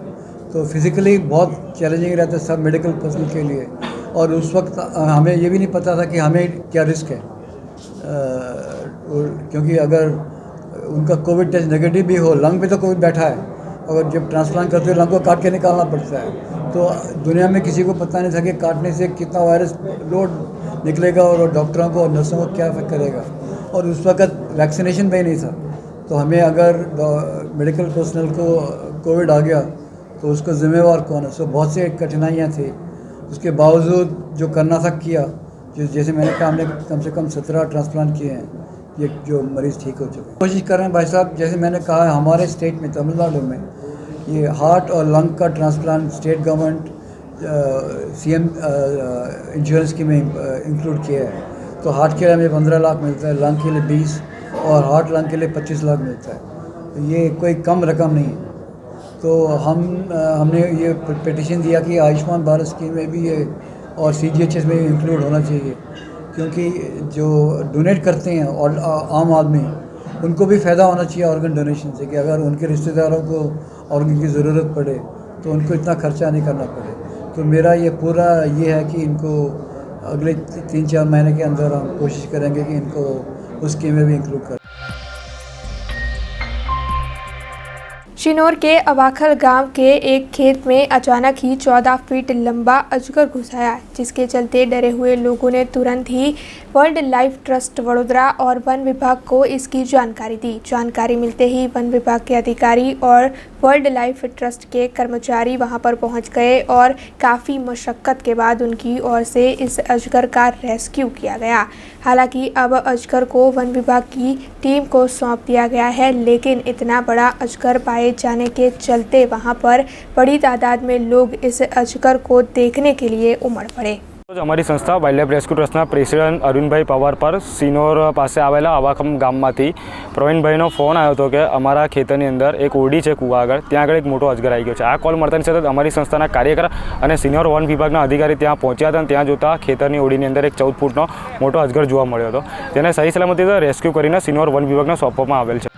तो फिज़िकली बहुत चैलेंजिंग रहता है सब मेडिकल पर्सनल के लिए। और उस वक्त हमें ये भी नहीं पता था कि हमें क्या रिस्क है, क्योंकि अगर उनका कोविड टेस्ट नेगेटिव भी हो, लंग पे तो कोविड बैठा है, अगर जब ट्रांसप्लांट करते हो लंग को काट के निकालना पड़ता है। तो दुनिया में किसी को पता नहीं था कि काटने से कितना वायरस लोड निकलेगा और डॉक्टरों को और नर्सों को क्या इफेक्ट करेगा। और उस वक्त वैक्सीनेशन भी नहीं था, तो हमें अगर मेडिकल पर्सनल को कोविड आ गया तो उसका ज़िम्मेवार कौन है। सो बहुत सी कठिनाइयाँ थी, उसके बावजूद जो करना था किया। जैसे मैंने कहा, हमने कम से कम 17 ट्रांसप्लांट किए हैं, ये जो मरीज़ ठीक हो चुके हैं। कोशिश कर रहे हैं भाई साहब, जैसे मैंने कहा हमारे स्टेट में, तमिलनाडु में ये हार्ट और लंग का transplant state government CM insurance scheme में इंक्लूड किया है। तो हार्ट के लिए हमें 15 लाख मिलता है, लंग के लिए 20 और हार्ट लंग के लिए 25 लाख मिलता है। तो ये कोई कम रकम नहीं है। तो हमने ये पिटिशन दिया कि आयुष्मान भारत स्कीम में भी ये और CGHS में इंक्लूड होना चाहिए, क्योंकि जो डोनेट करते हैं और आम आदमी, उनको भी फ़ायदा होना चाहिए ऑर्गन डोनेशन से, कि अगर उनके रिश्तेदारों को ऑर्गन की ज़रूरत पड़े तो उनको इतना खर्चा नहीं करना पड़े। तो मेरा ये पूरा ये है कि इनको अगले 3-4 महीने के अंदर हम कोशिश करेंगे कि इनको उस स्कीम में भी इंक्लूड करें। शिनोर के अवाखल गांव के एक खेत में अचानक ही 14 फीट लंबा अजगर घुस आया, जिसके चलते डरे हुए लोगों ने तुरंत ही वर्ल्ड लाइफ ट्रस्ट वडोदरा और वन विभाग को इसकी जानकारी दी। जानकारी मिलते ही वन विभाग के अधिकारी और वर्ल्ड लाइफ ट्रस्ट के कर्मचारी वहां पर पहुंच गए और काफ़ी मशक्क़त के बाद उनकी ओर से इस अजगर का रेस्क्यू किया गया। हालांकि अब अजगर को वन विभाग की टीम को सौंप दिया गया है, लेकिन इतना बड़ा अजगर पाए जाने के चलते वहां पर बड़ी तादाद में लोग इस अजगर को देखने के लिए उमड़ पड़े। અમારી સંસ્થા વાઇલ્ડ લાઇફ રેસ્ક્યુ ટ્રસ્ટના પ્રેસિડેન્ટ અરુણભાઈ પવાર પર સિનોર પાસે આવેલા અવાખમ ગામમાંથી પ્રવીણભાઈનો ફોન આવ્યો હતો કે અમારા ખેતરની અંદર એક ઓરડી છે કૂવા આગળ, ત્યાં આગળ એક મોટો અજગર આવી ગયો છે। આ કોલ મળતાની સાથે અમારી સંસ્થાના કાર્યકર અને સિનિયર વન વિભાગના અધિકારી ત્યાં પહોંચ્યા હતા અને ત્યાં જોતા ખેતરની ઓરડીની અંદર એક 14 ફૂટનો મોટો અજગર જોવા મળ્યો હતો। તેને સહી સલામતી રેસ્ક્યુ કરીને સિનિયર વન વિભાગને સોંપવામાં આવેલ છે।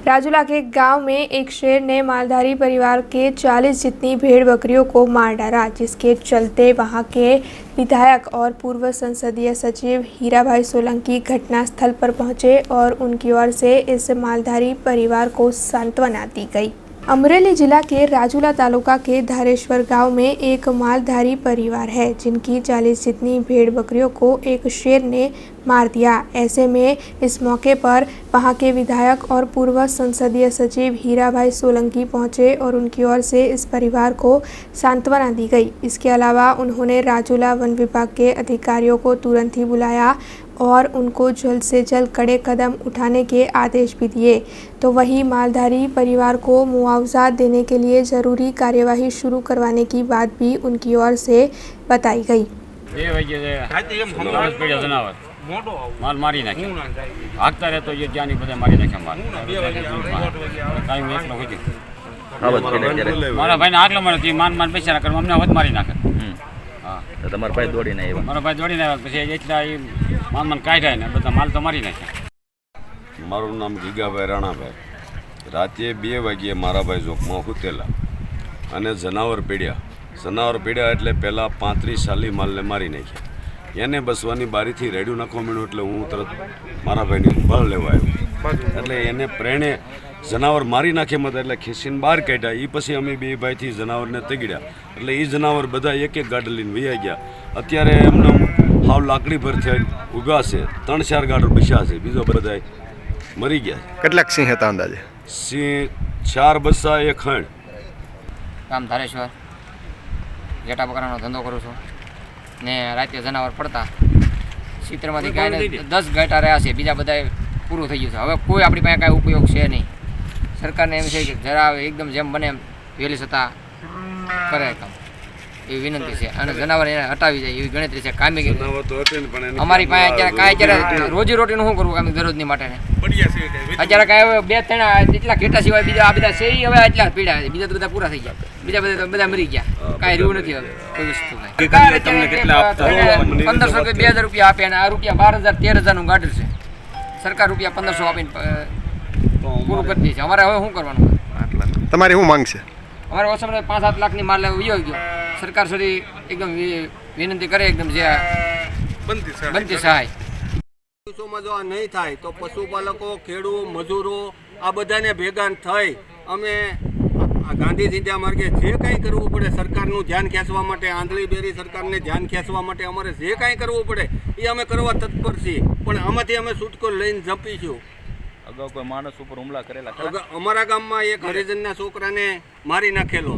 राजूला के गांव में एक शेर ने मालधारी परिवार के 40 जितनी भेड़ बकरियों को मार डाला, जिसके चलते वहां के विधायक और पूर्व संसदीय सचिव हीराभाई सोलंकी घटनास्थल पर पहुंचे और उनकी ओर से इस मालधारी परिवार को सांत्वना दी गई। अमरेली जिला के राजूला तालुका के धारेश्वर गांव में एक मालधारी परिवार है, जिनकी 40 जितनी भेड़ बकरियों को एक शेर ने मार दिया। ऐसे में इस मौके पर वहां के विधायक और पूर्व संसदीय सचिव हीराभाई सोलंकी पहुंचे और उनकी ओर से इस परिवार को सांत्वना दी गई। इसके अलावा उन्होंने राजूला वन विभाग के अधिकारियों को तुरंत ही बुलाया और उनको जल्द से जल्द कड़े कदम उठाने के आदेश भी दिए। तो वही मालधारी परिवार को मुआवजा देने के लिए ज़रूरी कार्यवाही शुरू करवाने की बात भी उनकी ओर से बताई गई। माल मारी नाखे हाकता रहे तो ये जानी बदे मारी नाखे मारा भाई ने आगलो मारो मान बेचारा कर हमने होत मारी नाखे। हाँ તમારા ભાઈ દોડીને આવ્યા? મારો ભાઈ દોડીને આવ્યા પછી એટલા એ માલ કાઢ્યા ને બધા માલ તો મારી નાખ્યા. મારું નામ ગીગાભાઈ રાણાભાઈ. રાતે 2 વાગ્યે મારા ભાઈ ઝોકમાં સૂતેલા અને જનાવર પીડ્યા એટલે પહેલાં 35 સાલી માલને મારી નાખ્યા. એને બસવાની બારીથી રેડિયું નાખવા માંડ્યું એટલે હું તરત મારા ભાઈની બળ લેવા આવ્યો. એટલે એને પ્રેણે જનાવર મારી નાખે મત એટલે ખેંચીને બહાર કાઢ્યા. એ પછી અમે 2 ભાઈથી જનાવરને તગડ્યા એટલે એ જનાવર બધા એક ગાડી લઈને વહી ગયા. અત્યારે એમને હાવ લાકડી ભર થઈ ઊભા છે. 3-4 ગાડર બસ્યા છે, બીજો બધા મરી ગયા. કેટલાક સિંહ હતા અંદાજે? સિંહ 4 બસ્સા 1 ખણ. ગામ ધારેશ્વર, ઘેટા પકડવાનો ધંધો કરું છું ને રાતે જનાવર પડતા ક્ષેત્રમાંથી ગાયને 10 ઘેટા રહ્યા છે, બીજા બધા પૂરું થઈ ગયું છે. હવે કોઈ આપણી પાસે કાંઈ ઉપયોગ છે નહીં. સરકારને એમ છે કે જરા એકદમ જેમ બને એમ વહેલી છતાં કરે કામ એવી વિનંતી છે અને જનાવર એને હટાવી જાય એવી ગણતરી છે. કામી અમારી પાસે અત્યારે રોજી રોટીનું શું કરવું કામી દરરોજની માટે અત્યારે કાંઈ 2-3 એટલા ઘેટા સિવાય બીજા આ બધા છે હવે એટલા પીડા છે, બીજા તો બધા પૂરા થઈ ગયા, બીજા બધા મરી ગયા, કાંઈ રહ્યું નથી હવે કોઈ વસ્તુ. 1500 કે 2000 રૂપિયા આપે અને આ રૂપિયા 12,000-13,000 નું ગાડર છે. સરકાર રૂપિયા 1500 આપીને પૂરું કરી દે છે. અમારે હવે શું કરવાનું? તમારી શું માંગ છે? અમારે ઓછામાં 5-7 લાખની માલ વયો ગયો. સરકાર સુધી એકદમ વિનંતી કરે એકદમ જે બનતી સહાય. દિવસોમાં જો આ નહીં થાય તો પશુપાલકો, ખેડૂત, મજૂરો આ બધાને ભેગા થઈ અમે ગાંધી ચિંતા માર્ગે જે કાંઈ કરવું પડે સરકારનું ધ્યાન ખેંચવા માટે, આંધળી બેરી સરકારને ધ્યાન ખેંચવા માટે અમારે જે કાંઈ કરવું પડે એ અમે કરવા તત્પર છીએ. પણ આમાંથી અમે છૂટકો લઈને જંપીશું. અગાઉ કોઈ માણસ ઉપર હુમલા કરેલા? અમારા ગામમાં એક હરિજનના છોકરાને મારી નાખેલો.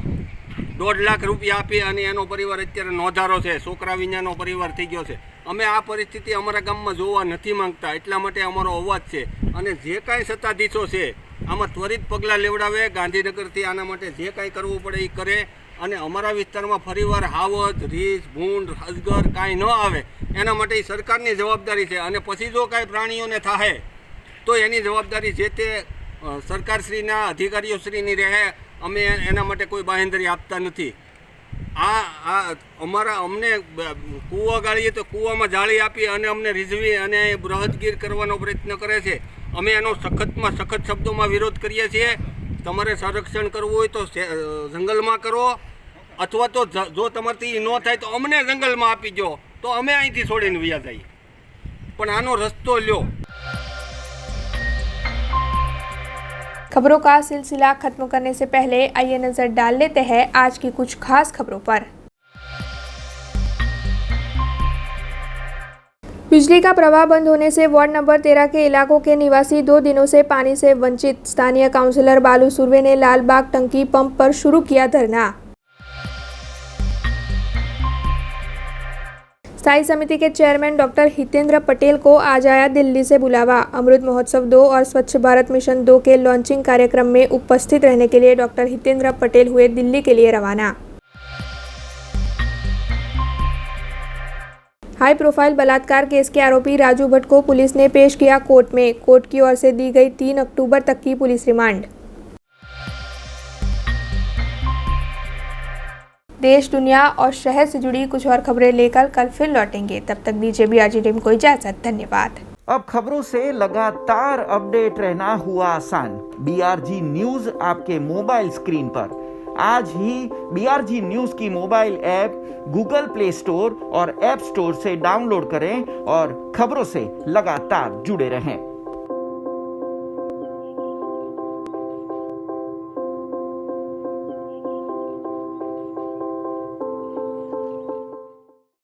1.5 લાખ રૂપિયા આપી અને એનો પરિવાર અત્યારે નોંધારો છે. છોકરા વિનાનો પરિવાર થઈ ગયો છે. અમે આ પરિસ્થિતિ અમારા ગામમાં જોવા નથી માંગતા, એટલા માટે અમારો અવાજ છે. અને જે કાંઈ સત્તાધીશો છે આમાં ત્વરિત પગલાં લેવડાવે. ગાંધીનગરથી આના માટે જે કાંઈ કરવું પડે એ કરે અને અમારા વિસ્તારમાં ફરીવાર હાવજ, રીંછ, ભૂંડ, અજગર કાંઈ ન આવે એના માટે સરકારની જવાબદારી છે. અને પછી જો કાંઈ પ્રાણીઓને થાય તો એની જવાબદારી જે તે સરકારશ્રીના અધિકારીઓશ્રીની રહે. અમે એના માટે કોઈ બાંહેધરી આપતા નથી. અમને કૂવો ગાળીએ તો કૂવામાં જાળી આપી અને અમને રીઝવી અને બૃહદગીર કરવાનો પ્રયત્ન કરે છે. અમે એનો સખતમાં સખત શબ્દોમાં વિરોધ કરીએ છીએ. તમારે સંરક્ષણ કરવું હોય તો જંગલમાં કરો, અથવા તો જો તમારથી ન થાય તો અમને જંગલમાં આપી દો તો અમે અહીંથી છોડીને વયા જઈએ. પણ આનો રસ્તો લ્યો. खबरों का सिलसिला खत्म करने से पहले आइए नजर डाल लेते हैं आज की कुछ खास खबरों पर। बिजली का प्रवाह बंद होने से वार्ड नंबर 13 के इलाकों के निवासी 2 दिनों से पानी से वंचित। स्थानीय काउंसलर बालू सुर्वे ने लालबाग टंकी पंप पर शुरू किया धरना। स्थायी समिति के चेयरमैन डॉक्टर हितेंद्र पटेल को आज आया दिल्ली से बुलावा। अमृत महोत्सव 2 और स्वच्छ भारत मिशन 2 के लॉन्चिंग कार्यक्रम में उपस्थित रहने के लिए डॉक्टर हितेंद्र पटेल हुए दिल्ली के लिए रवाना। हाई प्रोफाइल बलात्कार केस के आरोपी राजू भट्ट को पुलिस ने पेश किया कोर्ट में। कोर्ट की ओर से दी गई 3 अक्टूबर तक की पुलिस रिमांड। देश, दुनिया और शहर से जुड़ी कुछ और खबरें लेकर कल फिर लौटेंगे। तब तक दीजिए BRG टीम को इजाजत। धन्यवाद। अब खबरों से लगातार अपडेट रहना हुआ आसान। BRG न्यूज आपके मोबाइल स्क्रीन पर। आज ही BRG न्यूज की mobile app Google play store और ऐप स्टोर से डाउनलोड करें और खबरों से लगातार जुड़े रहें।